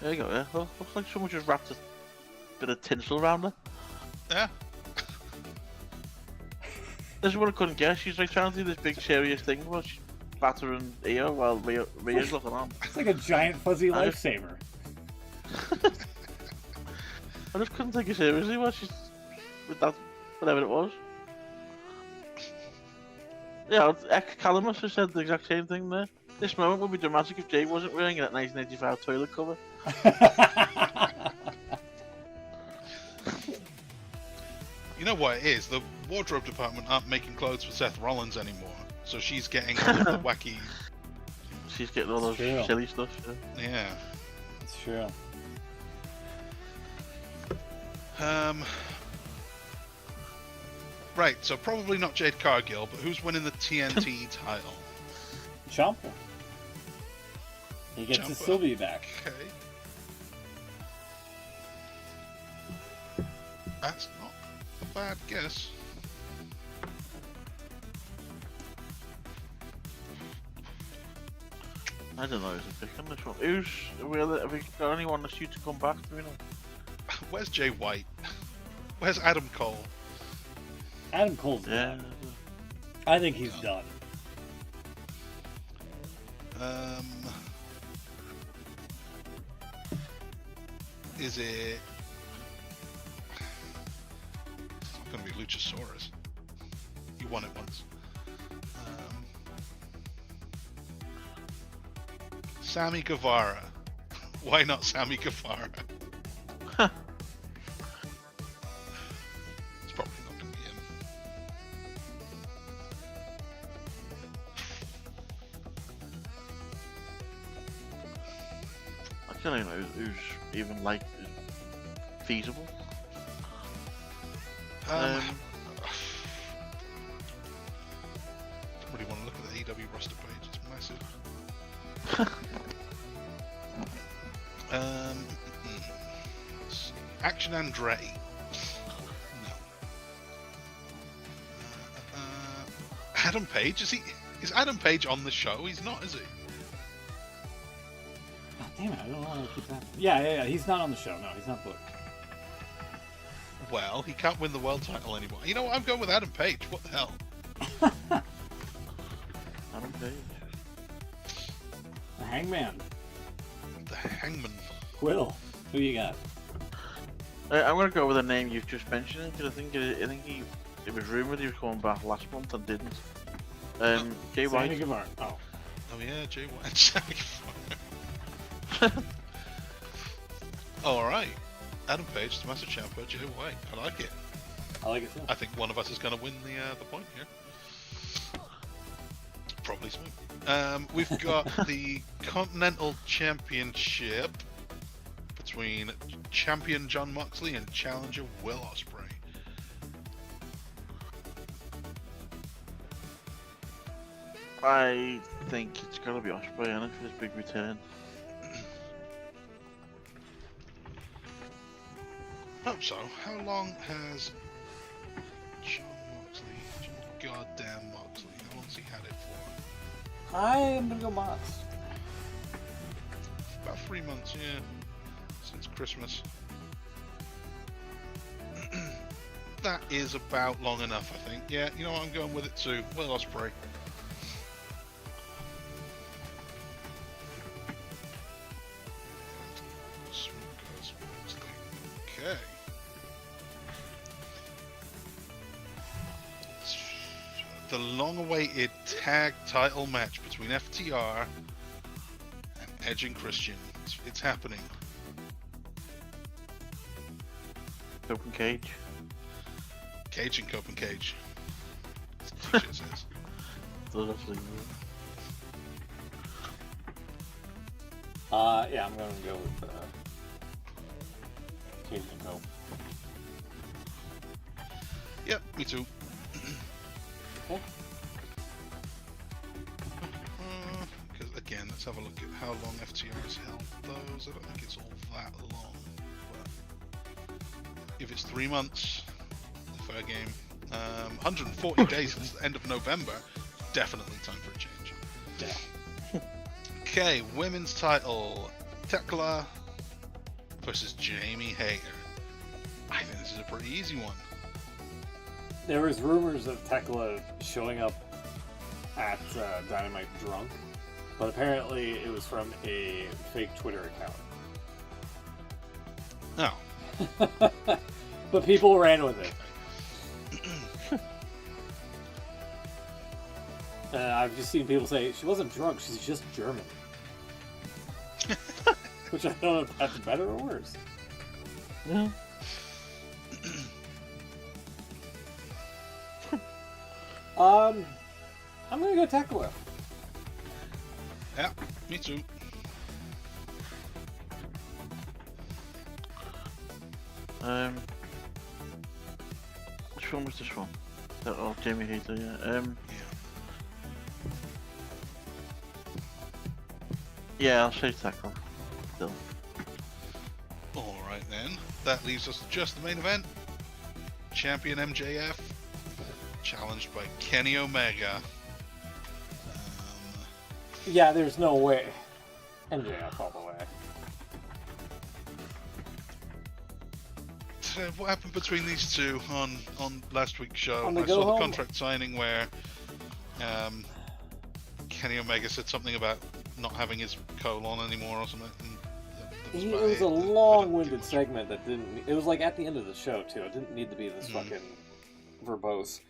There you go, yeah. Well, looks like someone just wrapped a bit of tinsel around her. Yeah. This is what I couldn't guess. She's like trying to do this big serious thing while she's battering Io while Rhea's looking on. It's like a giant fuzzy lifesaver. I just couldn't take it seriously while she's with that, whatever it was. Yeah, ex-Calamus has said the exact same thing there. This moment would be dramatic if Jay wasn't wearing that 1985 toilet cover. You know what it is? The wardrobe department aren't making clothes for Seth Rollins anymore, so she's getting all of the wacky... She's getting all those silly stuff, yeah. Yeah. It's true. Right, so probably not Jade Cargill, but who's winning the TNT title? Ciampa. He gets his Sylvia back. Okay. That's not a bad guess. I don't know who's a pick on this one. Have we got anyone that's due to come back? Do we know? Where's Jay White? Where's Adam Cole? Adam Cole's done. I think he's done. Is it... It's not going to be Luchasaurus. You won it once. Sammy Guevara. Why not Sammy Guevara? It's probably not going to be him. I don't even know who's even like feasible. Don't really want to look at the AEW roster page, it's massive. Let's see. Action Andretti. No. Adam Page, is Adam Page on the show? He's not, is he? Oh, damn it, I don't know how to keep that. Yeah, he's not on the show. No, he's not booked. Well, he can't win the world title anymore. You know what? I'm going with Adam Page. What the hell? Adam Page. The Hangman. The Hangman. Quill. Who you got? I'm gonna go with a name you've just mentioned because I think it was rumored he was coming back last month and didn't. Jay White. Sammy Guevara. Oh. Oh yeah, Jay White. All right. Adam Page, Tommaso Ciampa, Jay White. I like it. I like it too. I think one of us is going to win the point here. Probably so. We've got the Continental Championship between champion Jon Moxley and challenger Will Ospreay. I think it's got to be Ospreay, and for his big return. Hope so. How long has Jon Moxley, goddamn Moxley, how long's he had it for? I am gonna go Mox. About 3 months, yeah. Since Christmas. That is about long enough, I think. Yeah, you know what, I'm going with it too. Will Ospreay. Okay. The long-awaited tag title match between FTR and Edge and Christian. It's happening. Open Cage. Cage and Cope and Cage. That's what it says. Lovely. Yeah, I'm gonna go with Cage and Cope. Yep, me too. Okay. Because again, let's have a look at how long FTR has held those. I don't think it's all that long. But if it's 3 months, fair game. 140 days since the end of November. Definitely time for a change. Yeah. Okay, women's title. Tekla versus Jamie Hager. I think this is a pretty easy one. There was rumors of Tekla showing up at Dynamite drunk, but apparently it was from a fake Twitter account. Oh. But people ran with it. I've just seen people say she wasn't drunk, she's just German. Which I don't know if that's better or worse. Yeah. I'm gonna go Tekla. Yeah, me too. Which one was this one? Oh, Jamie Hater, yeah. Yeah, I'll say Tekla. Still. Alright then. That leaves us just the main event. Champion MJF. Challenged by Kenny Omega. Yeah, there's no way. MJF all the way. So what happened between these two on last week's show? On the I go saw home? the contract signing where Kenny Omega said something about not having his colon anymore or something. And It was a long-winded segment that didn't... It was like at the end of the show, too. It didn't need to be this fucking verbose.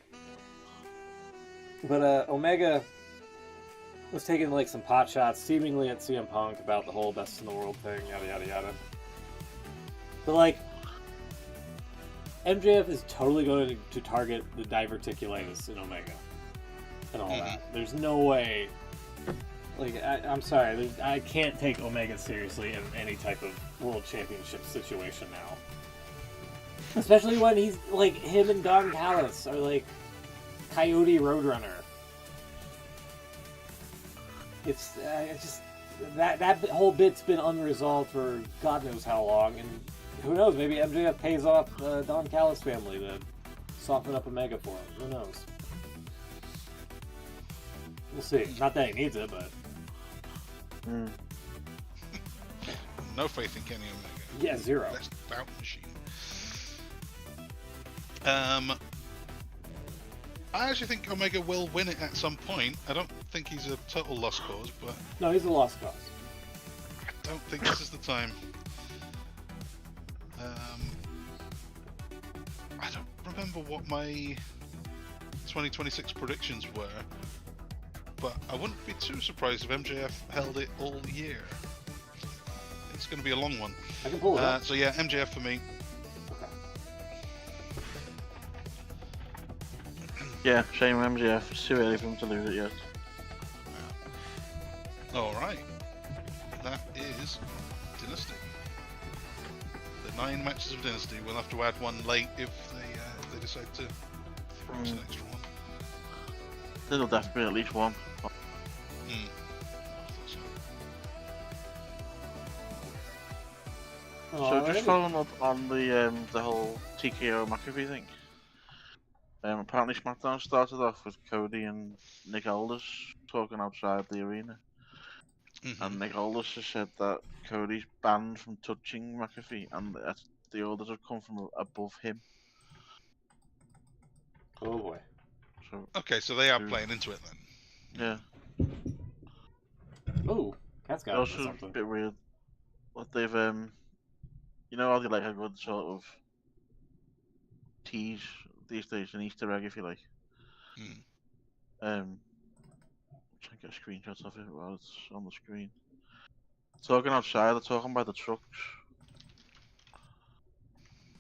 But Omega was taking like some pot shots, seemingly at CM Punk about the whole best in the world thing, yada yada yada. But like, MJF is totally going to target the diverticulitis in Omega and all that. There's no way. Like, I'm sorry, I can't take Omega seriously in any type of world championship situation now. Especially when he's like him and Don Callis are like Coyote Roadrunner. It's just that whole bit's been unresolved for God knows how long, and Who knows? Maybe MJF pays off Don Callis family to soften up Omega for him. Who knows? We'll see. Not that he needs it, but No faith in Kenny Omega. yeah, zero. Best bout machine. I actually think Omega will win it at some point. I don't think he's a total lost cause, but No, he's a lost cause. I don't think this is the time. I don't remember what my 2026 predictions were, but I wouldn't be too surprised if MJF held it all year. It's going to be a long one. I can pull it up. So yeah, MJF for me. Yeah, same MJF. It's too early for him to lose it yet. Alright. That is Dynasty. The 9 matches of Dynasty. We'll have to add one late if they decide to throw us an extra one. There'll definitely be at least one. So just following up on the whole TKO McAfee thing. Apparently SmackDown started off with Cody and Nick Aldis talking outside the arena. And Nick Aldis has said that Cody's banned from touching McAfee and that the orders have come from above him. Oh boy. So, okay, so they are playing into it then. Yeah. Oh, that's got also something. a bit weird. What they've you know how they like a good sort of tease these days, an Easter egg if you like. Try and get screenshots of it while it's on the screen. Talking outside, they're talking about the trucks.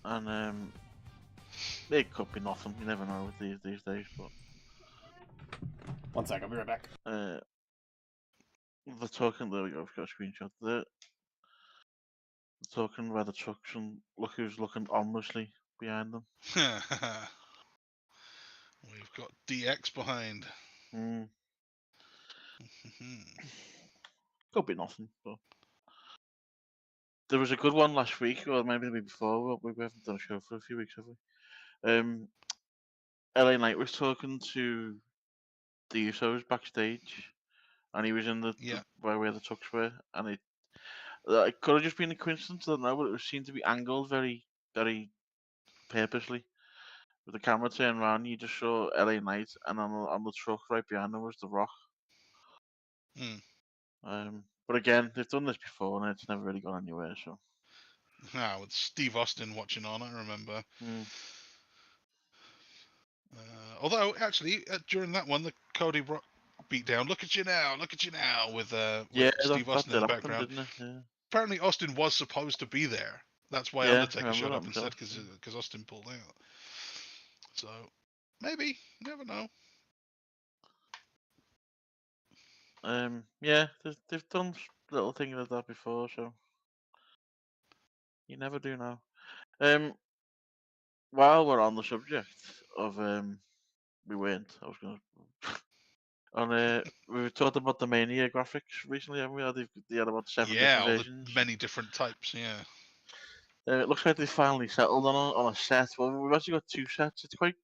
And it could be nothing, you never know with these days, but 1 sec, I'll be right back. they're talking, there we go, I've got a screenshot. They're talking about the trucks and look who's looking ominously behind them. We've got DX behind. Could be nothing, but there was a good one last week, or maybe the week before. We haven't done a show for a few weeks, have we? LA Knight was talking to the Usos backstage, and he was in the where the trucks were, and it could have just been a coincidence, I don't know, but it seemed to be angled very, very purposely. With the camera turned around, you just saw LA Knight, and on the truck right behind him was The Rock. But again, they've done this before, and it's never really gone anywhere. So. With Steve Austin watching on, I remember. Although, actually, during that one, the Cody Rock beat down. Look at you now, with Steve Austin in the background. Yeah. Apparently, Austin was supposed to be there. That's why Undertaker showed up instead, because Austin pulled out. So, maybe, you never know. Yeah, they've done little things like that before, so you never do know. While we're on the subject of we weren't. I was gonna. We've talked about the Mania graphics recently, haven't we? They had about 7 different versions. Many different types. Yeah. It looks like they finally settled on a set. Well, we've actually got 2 sets. It's quite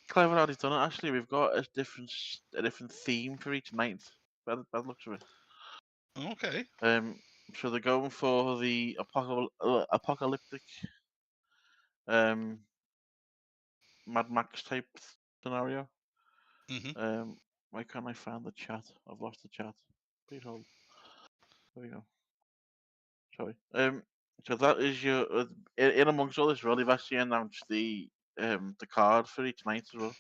clever how they've done it. Actually, we've got a different theme for each night. By the looks of it. Okay. So they're going for the apocalyptic, Mad Max type scenario. Why can't I find the chat? I've lost the chat. Please hold. There we go. Sorry. So that is your in amongst all this, well, they've actually announced the card for each night as well.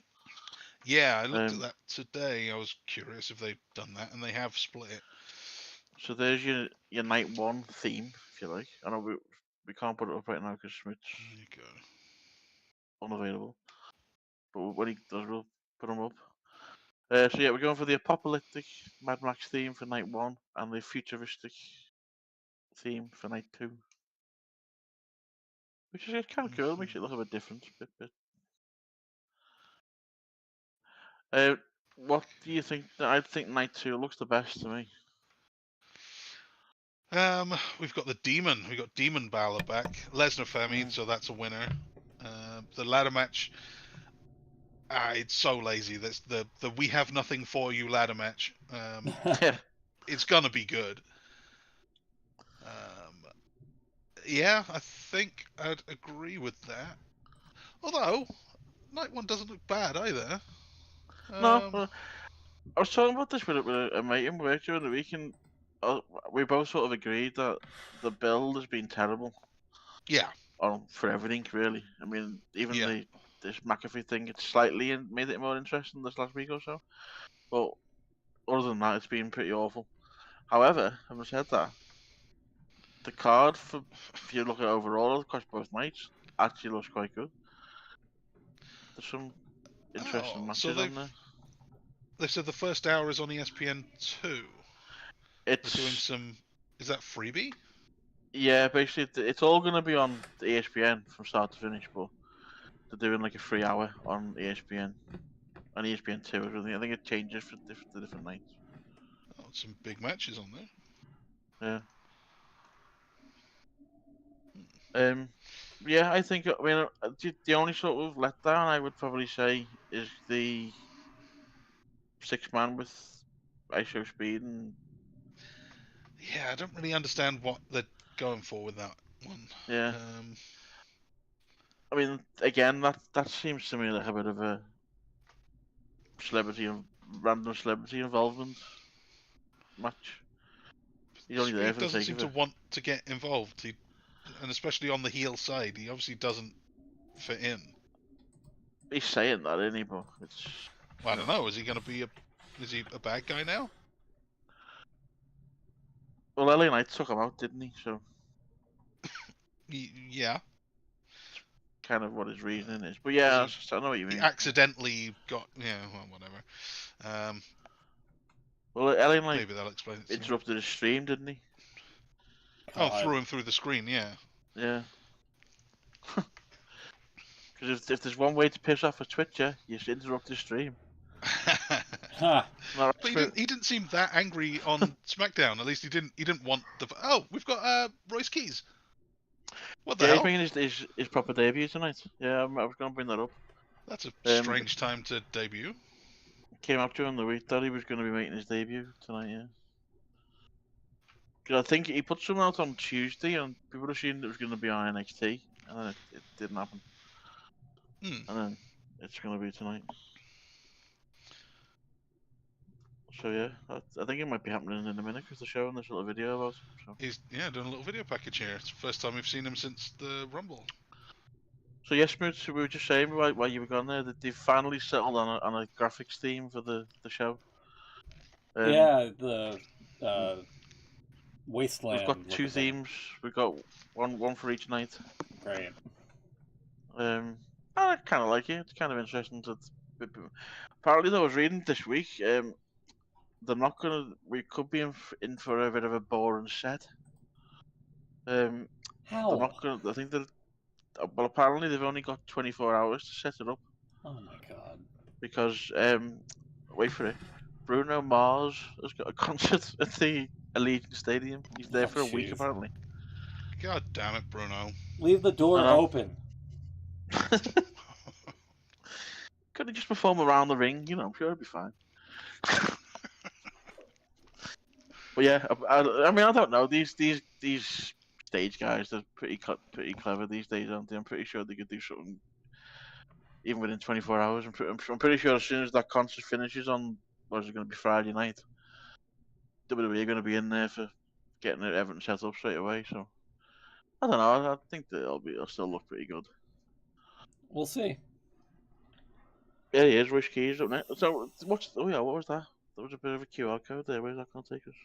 Yeah, I looked at that today. I was curious if they've done that, and they have split it. So there's your night 1 theme, if you like. I know we can't put it up right now because Schmidt's unavailable. But when he does, we'll put them up. So yeah, we're going for the apocalyptic Mad Max theme for night 1 and the futuristic theme for night 2. Which is kind of cool, makes it look a bit different. What do you think? I think night 2 looks the best to me. We've got the Demon. We got Demon Balor back. Lesnar Femi, so that's a winner. The ladder match. It's so lazy. That's the We Have Nothing For You ladder match. Yeah. It's gonna be good. Yeah, I think I'd agree with that. Although, night one doesn't look bad either. No, I was talking about this with a mate in work during the week, and we both sort of agreed that the build has been terrible Yeah, for everything, really. I mean, even Yeah. this McAfee thing, it's slightly made it more interesting this last week or so. But other than that, it's been pretty awful. However, having said that, the card if you look at overall across both nights, actually looks quite good. There's some interesting so matches on there. They said the first hour is on ESPN 2. They're doing It's some. Is that freebie? yeah, basically it's all gonna be on the ESPN from start to finish, but they're doing like a 3 hour on ESPN, on ESPN 2 or something. I think it changes for the different nights. Oh, some big matches on there. Yeah. Yeah, I think. I mean, the only sort of letdown I would probably say is the 6-man with ISO Speed and Yeah, I don't really understand what they're going for with that one. yeah. I mean, again, that seems to me like a bit of a random celebrity involvement match. He's only there Speed for the doesn't sake seem of to it. want to get involved. And especially on the heel side, he obviously doesn't fit in. He's saying that, isn't he? But it's. Well, I don't know. Is he going to be Is he a bad guy now? Well, LA Knight took him out, didn't he? So. Yeah. Kind of what his reasoning is, but yeah, I know what you mean. He accidentally got well, whatever. Well, LA Knight Maybe that'll explain it. interrupted his stream, didn't he? Oh, threw him through the screen, yeah. Yeah. Because if there's one way to piss off a Twitcher, you should interrupt his stream. Huh. But he didn't seem that angry on SmackDown. At least he didn't want the. Oh, we've got Royce Keys. What the hell? He's making his proper debut tonight. Yeah, I was going to bring that up. That's a strange time to debut. Came up during the week that he was going to be making his debut tonight, yeah. Because I think he put something out on Tuesday and people assumed it was going to be on NXT, and then it didn't happen. And then it's going to be tonight. So yeah, I think it might be happening in a minute because they're showing this little video about him. So. He's doing a little video package here. It's the first time we've seen him since the Rumble. So yes, Smooth, we were just saying while you were gone there that they've finally settled on a graphics theme for the show. Yeah, the Wasteland. We've got 2 themes. We've got one for each night. Great. I kind of like it. It's kind of interesting. Apparently, though, I was reading this week. They're not gonna. We could be in for a bit of a boring set. How? They're not gonna. I think that. Well, apparently they've only got 24 hours to set it up. Oh my god. Because wait for it. Bruno Mars has got a concert at the Allegiant Stadium. He's there for a week apparently. God damn it, Bruno! Leave the door open. Could he just perform around the ring? You know, I'm sure it'd be fine. But yeah, I mean, I don't know. These stage guys, they're pretty clever these days, aren't they? I'm pretty sure they could do something even within 24 hours. I'm pretty sure as soon as that concert finishes on, what is it going to be, Friday night, WWE are going to be in there for getting everything set up straight away. So I don't know. I think that it'll still look pretty good. We'll see. Yeah, he is. Royce Keys up next. So what was that? There was a bit of a QR code there. Where's that going to take us?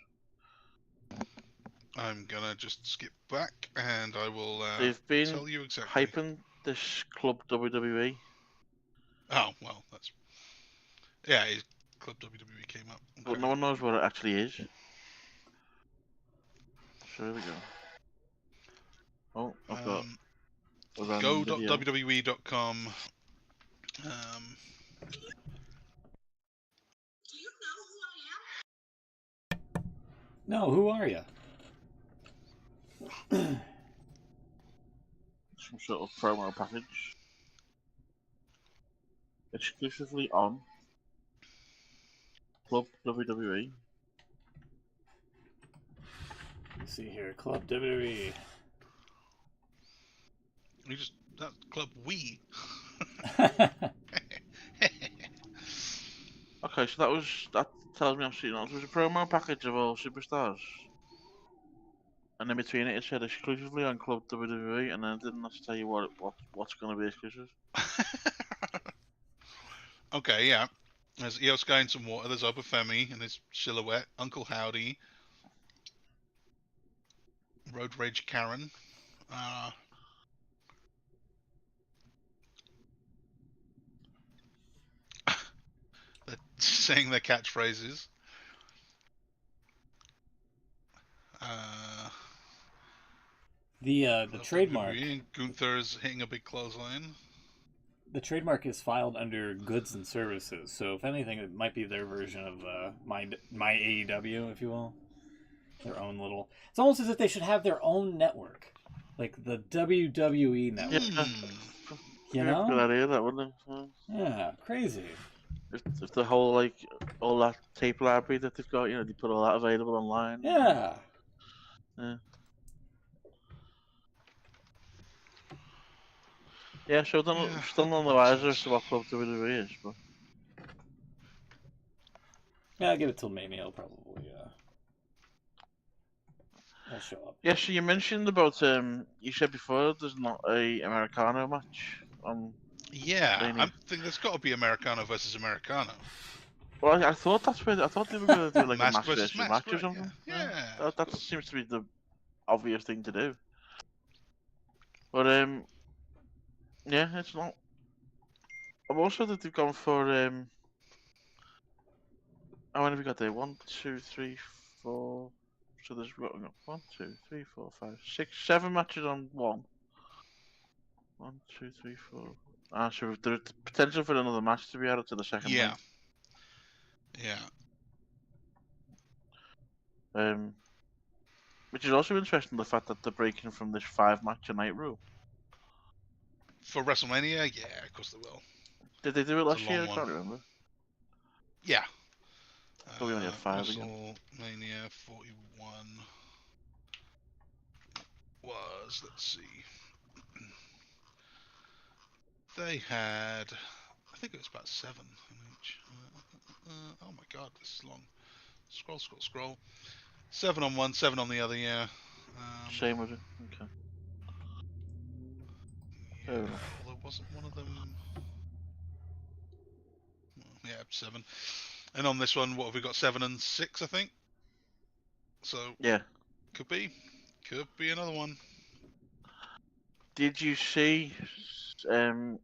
I'm gonna just skip back, and I will They've been tell you exactly. hyping this Club WWE. Oh well, that's Club WWE came up. Okay. But no one knows what it actually is. So here we go. Oh, I've got. Go.wwe.com. No, who are you? Some sort of promo package. Exclusively on Club WWE. Let's see here, Club WWE. You just that club we. Okay, so that tells me I'm seeing it. It was a promo package of all superstars. And in between it said exclusively on Club WWE, and then it didn't have to tell you what's going to be exclusive. Okay, yeah. There's Io Sky and some water. There's Obafemi and his silhouette. Uncle Howdy. Road Rage Karen. They're saying their catchphrases. The trademark. Gunther's hitting a big clothesline. The trademark is filed under goods and services, so if anything, it might be their version of my AEW, if you will. Their own little. It's almost as if they should have their own network, like the WWE network. Yeah. You know? Good idea, that wouldn't it? Yeah, crazy. If the whole all that tape library that they've got, they put all that available online. Yeah. Yeah. Yeah, so still none the wiser as to what Club WWE is, but yeah, I'll give it till Mania. I'll probably I'll show up. yeah. So you mentioned about you said before there's not a Americano match on. Yeah, I think there's got to be Americano versus Americano. Well, I thought that's where I thought they were going to do like a match versus match or right, something. Yeah. That seems to be the obvious thing to do. But yeah, it's not. I'm also that they've gone for how many have we got there? 1, 2, 3, 4. So there's 1, 2, 3, 4, 5, 6, 7 matches on one. 1, 2, 3, 4. So there's potential for another match to be added to the second night. Yeah. Which is also interesting, the fact that they're breaking from this 5-match a night rule. For WrestleMania, yeah, of course they will. Did they do it last year? I can't remember. Yeah. So we only had 5 again. WrestleMania 41 was, let's see. They had, I think it was about 7 in each. Oh my god, this is long. Scroll. 7 on one, 7 on the other, yeah. Same was it? Okay. Yeah, although wasn't one of them. Yeah, 7. And on this one, what have we got? 7 and 6, I think. So yeah, could be another one. Did you see? I don't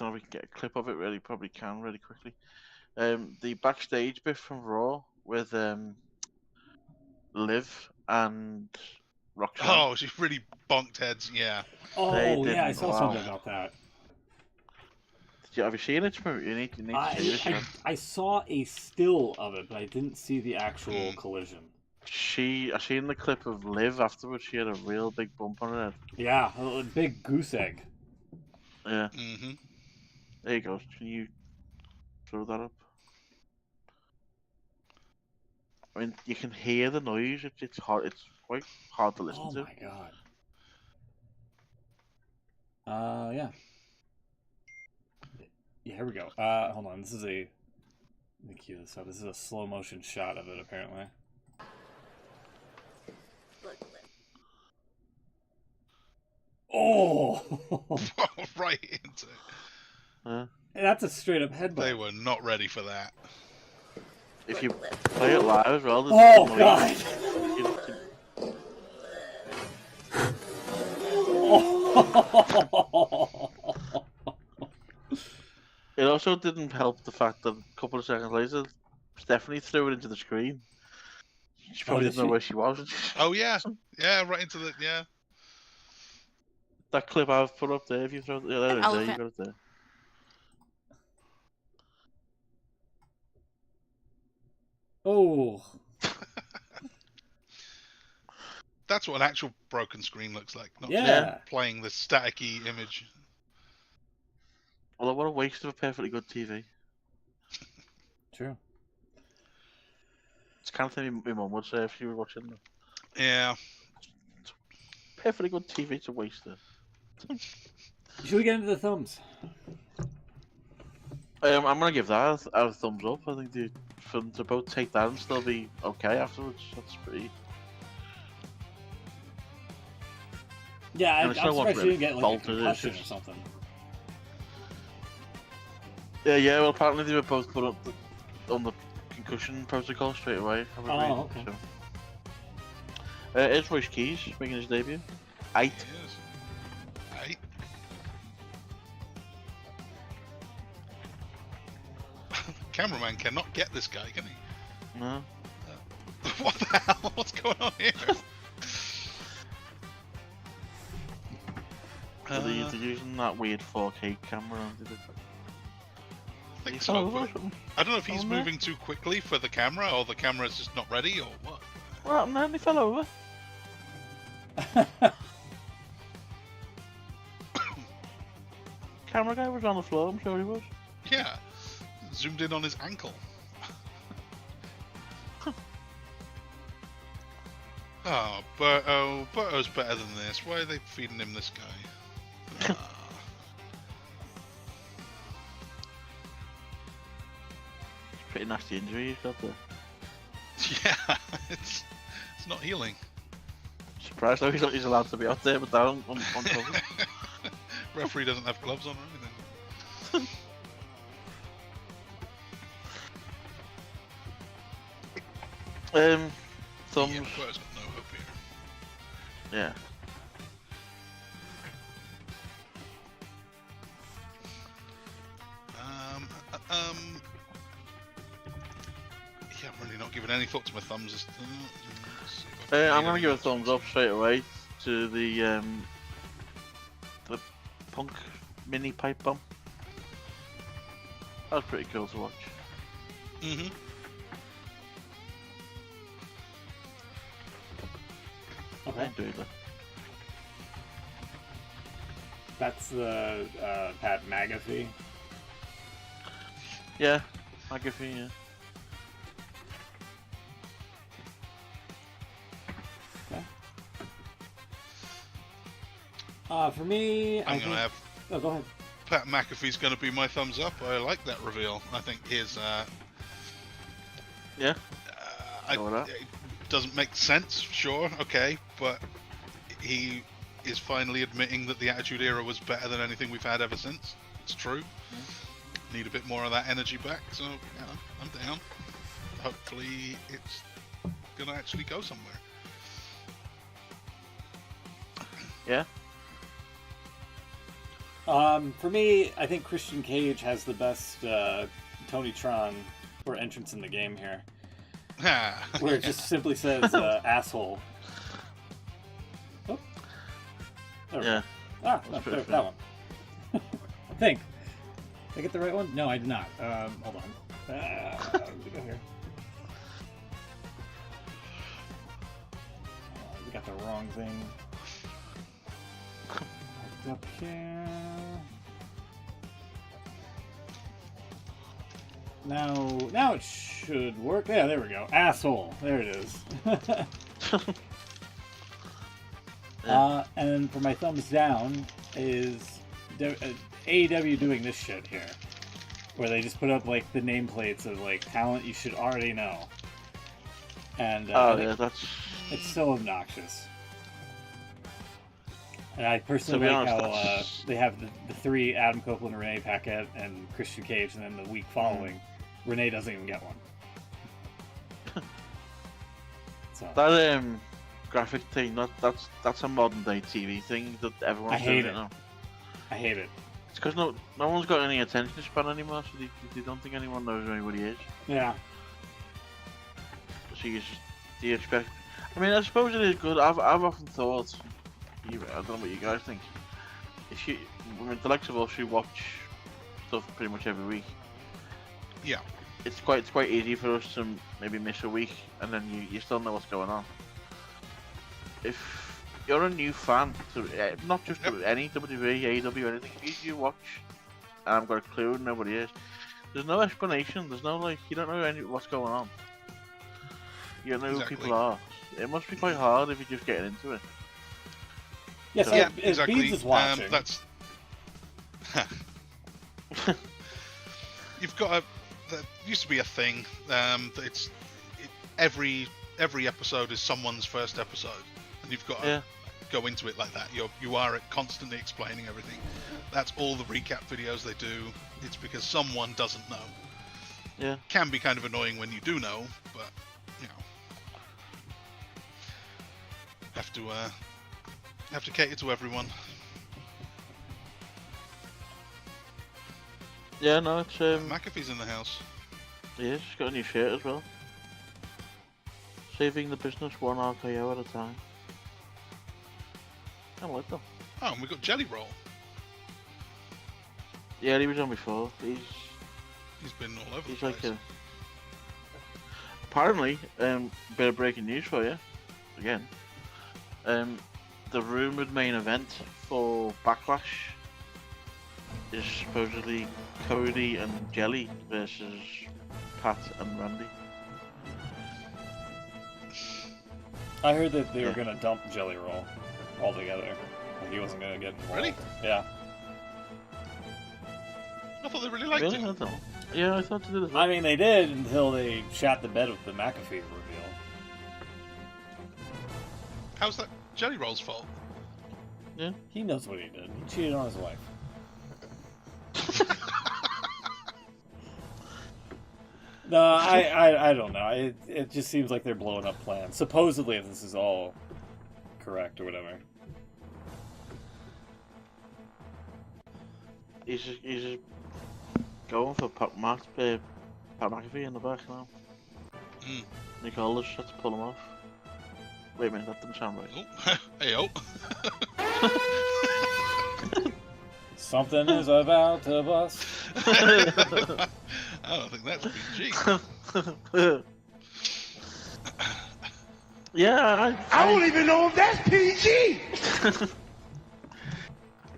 know if we can get a clip of it. Really, probably can really quickly. The backstage bit from Raw with Liv and Roxanne. Oh, she really bonked heads. Yeah. Oh yeah, I saw something about that. Have you seen it? You need to see this. I saw a still of it, but I didn't see the actual collision. I seen the clip of Liv afterwards. She had a real big bump on her head. Yeah, a big goose egg. Yeah. Mm-hmm. There you go. Can you throw that up? I mean, you can hear the noise. It's hard. It's quite hard to listen to. Oh my god. Yeah. Yeah, here we go. Hold on. Let me cue this up. This is a slow motion shot of it, apparently. Oh! Right into it. That's a straight up headbutt. They were not ready for that. If you play it live as well, oh god! It also didn't help the fact that a couple of seconds later, Stephanie threw it into the screen. She probably didn't know where she was. Oh yeah, right into the That clip I've put up there. If you throw it, there you got it there. Oh. That's what an actual broken screen looks like, not Yeah. just playing the staticky image. Well, what a waste of a perfectly good TV. True. It's the kind of thing my mum would say if she was watching them. Yeah. Perfectly good TV to waste it. Should we get into the thumbs? I'm gonna give that a thumbs up. I think the film to both take that and still be okay afterwards. That's pretty. Yeah, I'm it's no one surprised you really didn't get like a faulted, it's concussion or just- something. Yeah. Well, apparently they were both put up on the concussion protocol straight away. Oh, okay. It's Royce Keys making his debut. 8. Yes. Right. Cameraman cannot get this guy, can he? No. What the hell? What's going on here? So they're using that weird 4K camera. I think He's so. over but something. I don't know if he's Oh, no. moving too quickly for the camera, or the camera's just not ready, or what. What happened then? He fell over. Camera guy was on the floor, I'm sure he was. Yeah. Zoomed in on his ankle. Oh, Berto's better than this. Why are they feeding him this guy? Pretty nasty injury he's got there. Yeah, it's not healing. Surprised though he's allowed to be out there, but down on cover. Referee doesn't have gloves on or anything. Thumbs. Yeah, Berto's got no hope here. Yeah. Yeah, I'm really not giving any thought to my thumbs. I'm gonna give a thumbs up straight away to the Punk mini pipe bomb. That was pretty cool to watch. Mm-hmm. Okay. Enjoyed that. That's the Pat McAfee. Yeah, McAfee, yeah. For me, I'm gonna have Oh, go ahead. Pat McAfee's gonna be my thumbs up. I like that reveal. I think his Yeah. it doesn't make sense, sure, okay, but he is finally admitting that the Attitude Era was better than anything we've had ever since. It's true. Need a bit more of that energy back, so yeah, I'm down. Hopefully it's gonna actually go somewhere. Yeah. For me, I think Christian Cage has the best Tony Tron or entrance in the game here, where it just simply says asshole. Oh. There we Yeah. go. Ah, no, That's pretty that one. I think. Did I get the right one? No, I did not. Hold on. Let me go here. We got the wrong thing. Up here. Now it should work. Yeah, there we go. Asshole. There it is. And then for my thumbs down is AEW doing this shit here, where they just put up like the nameplates of like talent you should already know, and yeah, that's. it's so obnoxious. And I personally To be like honest, how that's- they have the three Adam Copeland, Renee Paquette, and Christian Cage, and then the week following, Renee doesn't even get one. So That graphic thing, that's a modern day TV thing that everyone's I hate doing it. now. I hate it. It's because no one's got any attention span anymore, so they don't think anyone knows who anybody is. Yeah. So do you expect? I mean, I suppose it is good. I've often thought. I don't know what you guys think. The likes of us who watch stuff pretty much every week. Yeah. It's quite easy for us to maybe miss a week, and then you still know what's going on. if you're a new fan to not just to any WWE, AEW, anything, if you watch and I've got a clue and nobody is, there's no explanation. There's no like you don't know what's going on. You don't know who people are. It must be quite hard if you're just getting into it. Yes, So, yeah, exactly. Beans is watching. That's you've got there used to be a thing that every episode is someone's first episode, and you've got to go into it like that. You are constantly explaining everything. That's all the recap videos they do. It's because someone doesn't know. Yeah, can be kind of annoying when you do know, but you know, have to cater to everyone. Yeah, no, it's McAfee's in the house. Yeah, she's got a new shirt as well. Saving the business one RKO at a time. I like them. Oh, and we got Jelly Roll. Yeah, he was on before. He's been all over. He's the like place. apparently, bit of breaking news for you. Again, the rumored main event for Backlash is supposedly Cody and Jelly versus Pat and Randy. I heard that they were gonna dump Jelly Roll altogether. Like he wasn't gonna get involved. Really? Yeah. I thought they really liked him. I thought. Yeah, I thought they did as well. I mean, they did until they shat the bed with the McAfee reveal. How's that Jelly Roll's fault? Yeah. He knows what he did. He cheated on his wife. No, I don't know. It just seems like they're blowing up plans. Supposedly, if this is all correct or whatever. He's just going for Pat McAfee in the back now. Nick Aldis had to pull him off. Wait a minute, that didn't sound right. Oh. Hey, oh. Something is about to bust. I don't think that's PG. Yeah, I don't even know if that's PG!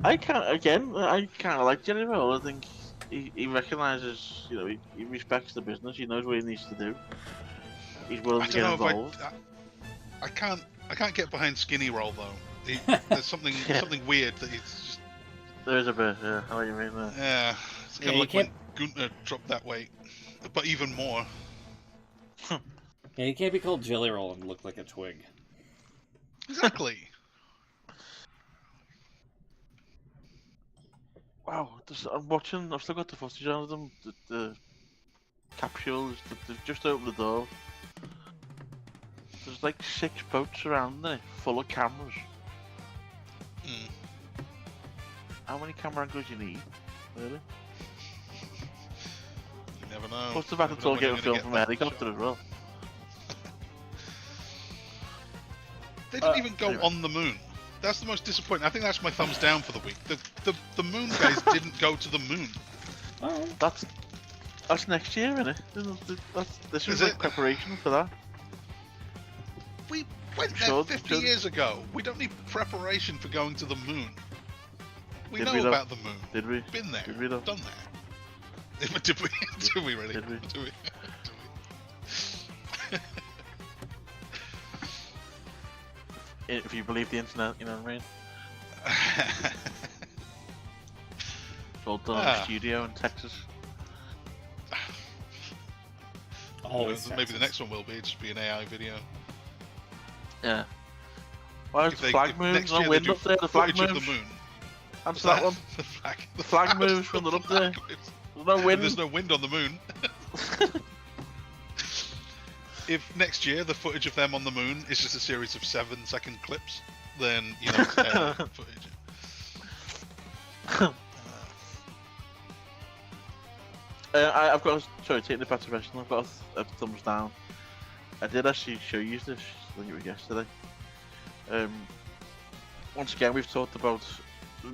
I kind of like Jelly Roll. I think he recognises, you know, he respects the business. He knows what he needs to do. He's willing to get involved. I can't get behind Skinny Roll though. There's something weird that he's just. There is a bit, yeah. I know what you mean there. Yeah, it's kind of like when Gunther dropped that weight, but even more. Yeah, you can't be called Jelly Roll and look like a twig. Exactly. Wow, I'm watching. I've still got the footage on them. The capsules. They've just opened the door. There's like 6 boats around there, full of cameras. How many camera angles you need? Really? You never know. Plus, they've had to all get a film from a helicopter as well. They didn't even go on the moon. That's the most disappointing. I think that's my thumbs down for the week. The moon guys didn't go to the moon. Oh. That's next year, isn't it? This is like preparation for that. We went there 50 years ago. We don't need preparation for going to the moon. We know about the moon. Did we? Been there. Did we though? Done that. Did we? Did we really? Did we? Do we? If you believe the internet, you know what I mean? It's all done in a studio in Texas. Always maybe the next one will be just be an AI video. Yeah. Why is the flag moves on wind up there? The flag moves. Of the moon. Answer that one. The flag moves when they're up there. There's no wind. There's no wind on the moon. If next year the footage of them on the moon is just a series of 7-second clips, then you know it's AI footage. I've got taking it back to professional. I've got a thumbs down. I did actually show you this. I think it was yesterday. Once again, we've talked about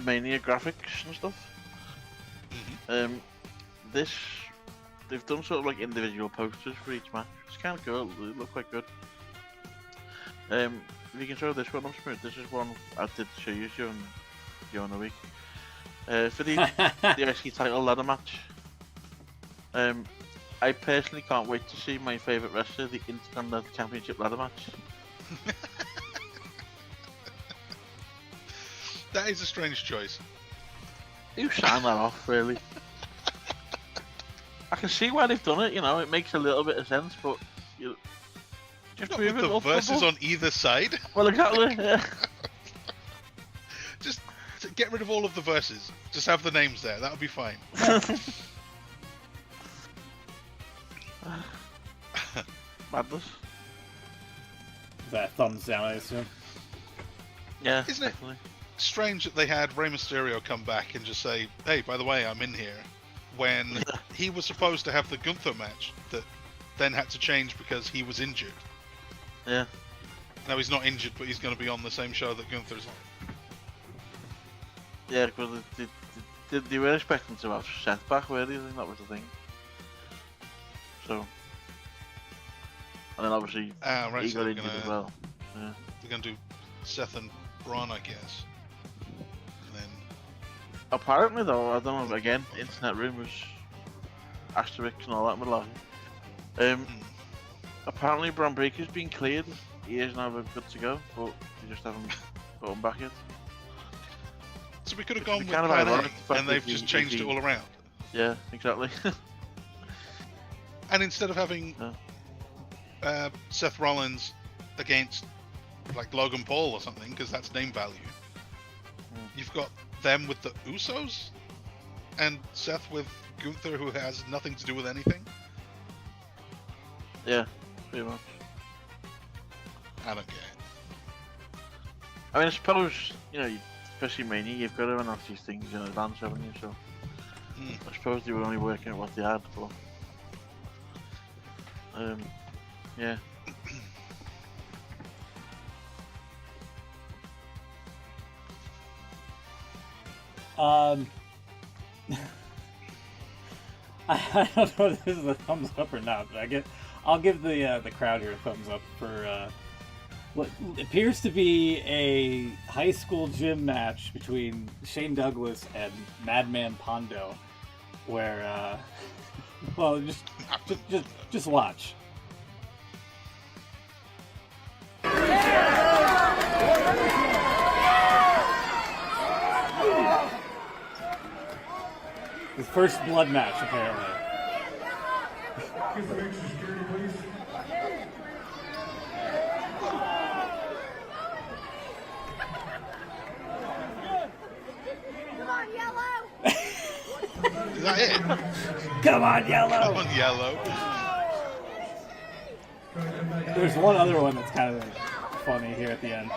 Mania graphics and stuff. They've done sort of like individual posters for each match. It's kind of cool. They look quite good. you can show this one up, Smooth. This is one I did show you during the week. For the IC title ladder match. I personally can't wait to see my favourite wrestler, the Intercontinental Championship ladder match. That is a strange choice. Who signed that off, really? I can see why they've done it, you know, it makes a little bit of sense, but just Not move with it the up verses double. on either side. Well, exactly, yeah. Just get rid of all of the verses. Just have the names there. That would be fine. Madness. Is that thumbs down, I assume? Yeah, Isn't it? definitely. Strange that they had Rey Mysterio come back and just say, "Hey, by the way, I'm in here," when he was supposed to have the Gunther match that then had to change because he was injured. Yeah. Now he's not injured, but he's going to be on the same show that Gunther's on. Yeah, because they were expecting to have Seth back, were they? I think that was the thing. So. And then obviously, Right, he so got they're injured gonna, as well. Yeah. They're going to do Seth and Braun, I guess. And then Apparently, though, I don't know, again, internet rumours, asterisks and all that malarkey. Apparently, Braun Breaker's been cleared. He is now good to go, but they just haven't put him back yet. So we could have Which gone is with kind of Plan ironic, the A, fact and that they've he- just changed he- it all around. Yeah, exactly. And instead of having Seth Rollins against like Logan Paul or something, because that's name value, you've got them with the Usos and Seth with Gunther, who has nothing to do with anything. Yeah, pretty much. I don't get it. I mean, I suppose, you know, especially Mania, you've got to announce these things in advance, haven't you? So, I suppose they were only working at what they had, but... yeah. I don't know if this is a thumbs up or not, but I'll give the crowd here a thumbs up for what appears to be a high school gym match between Shane Douglas and Madman Pondo, where well, just watch. His first blood match, apparently. Come on, Yellow! Is that it? Come on, Yellow! Come on, Yellow. There's one other one that's kind of funny here at the end.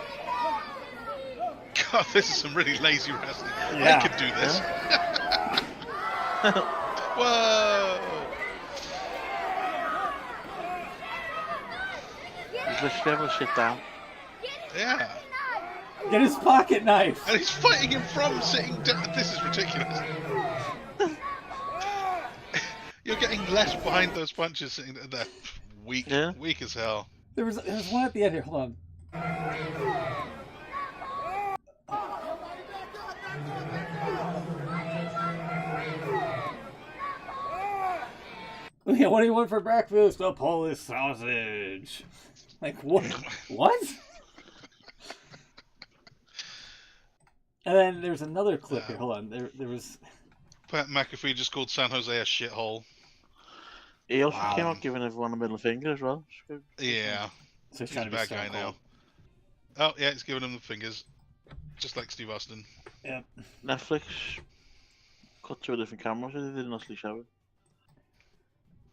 God, this is some really lazy wrestling. Yeah. I could do this. Whoa! He's literally able to sit down. Yeah. Get his pocket knife! And he's fighting him from sitting down. This is ridiculous. You're getting less behind those punches sitting there. Weak. Yeah. Weak as hell. There's one at the end here. Hold on. Yeah, what do you want for breakfast? A Polish sausage. Like, what? What? And then there's another clip here. Hold on. There was... Pat McAfee just called San Jose a shithole. He also came out giving everyone a middle finger as well. Yeah. So he's He's trying a to be bad Stone guy now. Cold. Oh, yeah, he's giving him the fingers. Just like Steve Austin. Yep. Netflix cut to a different camera, so they didn't actually show it.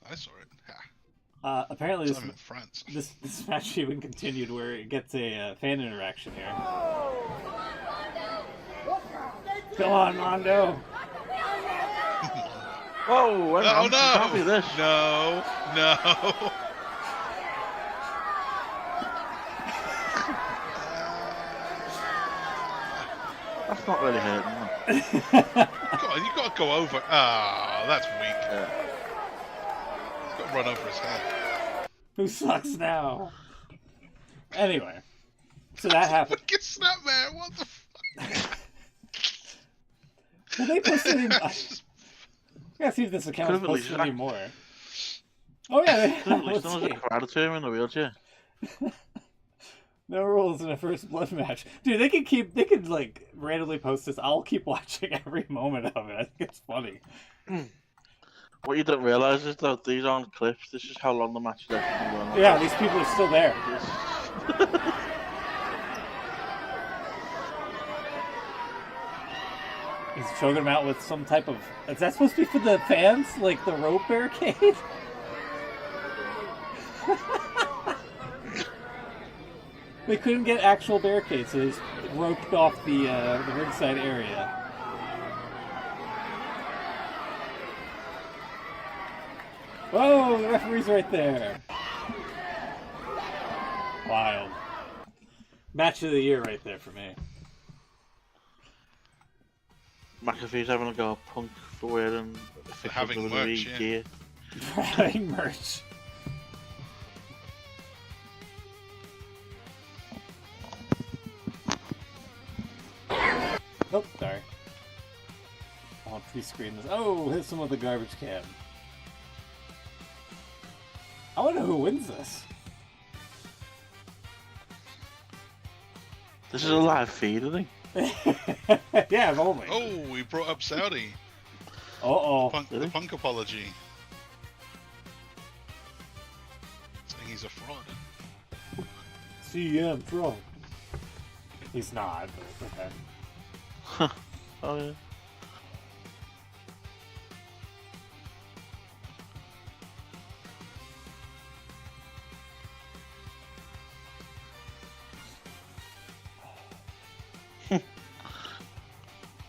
I saw it. Apparently I'm in France. this match even continued where it gets a fan interaction here. Come on, Mondo! Whoa! Oh Can't no! be this. No! No! That's not really hurting. Come on, you got to go over. Ah, that's weak. Yeah. He's got to run over his head. Who sucks now? Anyway. So that happened. Fucking Snapmare, what the fuck? Did they post any? I gotta see if this account is posted anymore. Oh yeah, let's see. Let's see. In the wheelchair. No rules in a first blood match, dude. They could like randomly post this. I'll keep watching every moment of it. I think it's funny. What you don't realize is that these aren't clips. This is how long the match is actually going on. Yeah, these people are still there. He's choking him out with some type of... Is that supposed to be for the fans? Like the rope barricade? They couldn't get actual barricades, so they just roped off the ringside area. Whoa, the referee's right there. Wild. Match of the year right there for me. McAfee's having a go at Punk for wearing having merch, yeah. gear. For having merch. Oh, sorry. I'll pre-screen this. Oh, hit some with the garbage can. I wonder who wins this. This is a live feed, I think. Yeah, if only. Oh, we brought up Saudi. Uh-oh. The Punk apology. Saying he's a fraud. CM fraud. He's not, but okay. Oh, yeah.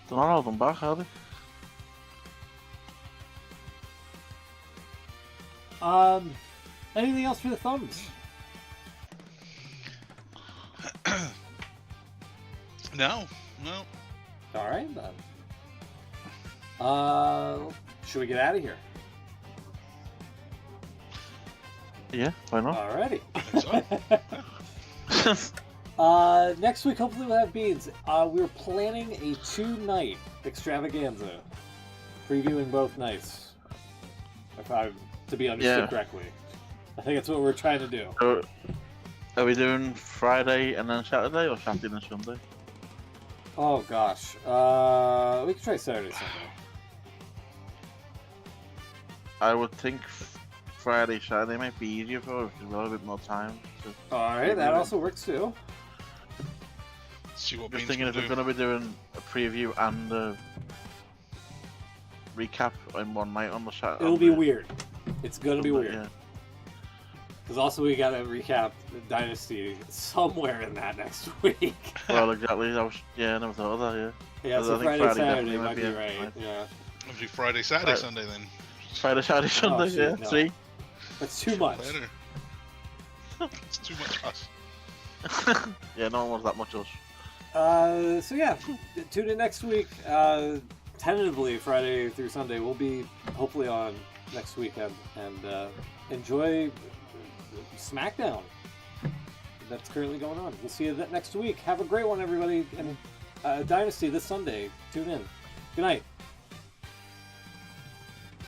They're not holding back, are they? Anything else for the thumbs? No. Alright then. Should we get out of here? Yeah, why not? Alrighty. I think so. Next week, hopefully we'll have beads. We're planning a 2-night extravaganza, previewing both nights. If I'm to be understood correctly, I think that's what we're trying to do. So, are we doing Friday and then Saturday, or Saturday and Sunday? Oh gosh, we can try Saturday, Sunday. I would think Friday, Saturday might be easier for us because we'll have a bit more time. Alright, that also works too. See what Just Beans thinking can if do. we're going to be doing a preview and a recap in one night on the Saturday. It'll be weird. It's gonna be weird. Yeah. Because also we gotta recap the Dynasty somewhere in that next week. Well, exactly. I never thought of that, yeah. Yeah, so I think Friday, Saturday definitely might be a right. night. Yeah. We'll do Friday, Saturday, Sunday then. Friday, Saturday, Sunday, shit, yeah. no. See? That's too much. Better. It's too much us. Yeah, no one wants that much us. So yeah, tune in next week. Tentatively Friday through Sunday. We'll be hopefully on next weekend and enjoy SmackDown that's currently going on. We'll see you next week. Have a great one, everybody, and Dynasty this Sunday. Tune in. Good night.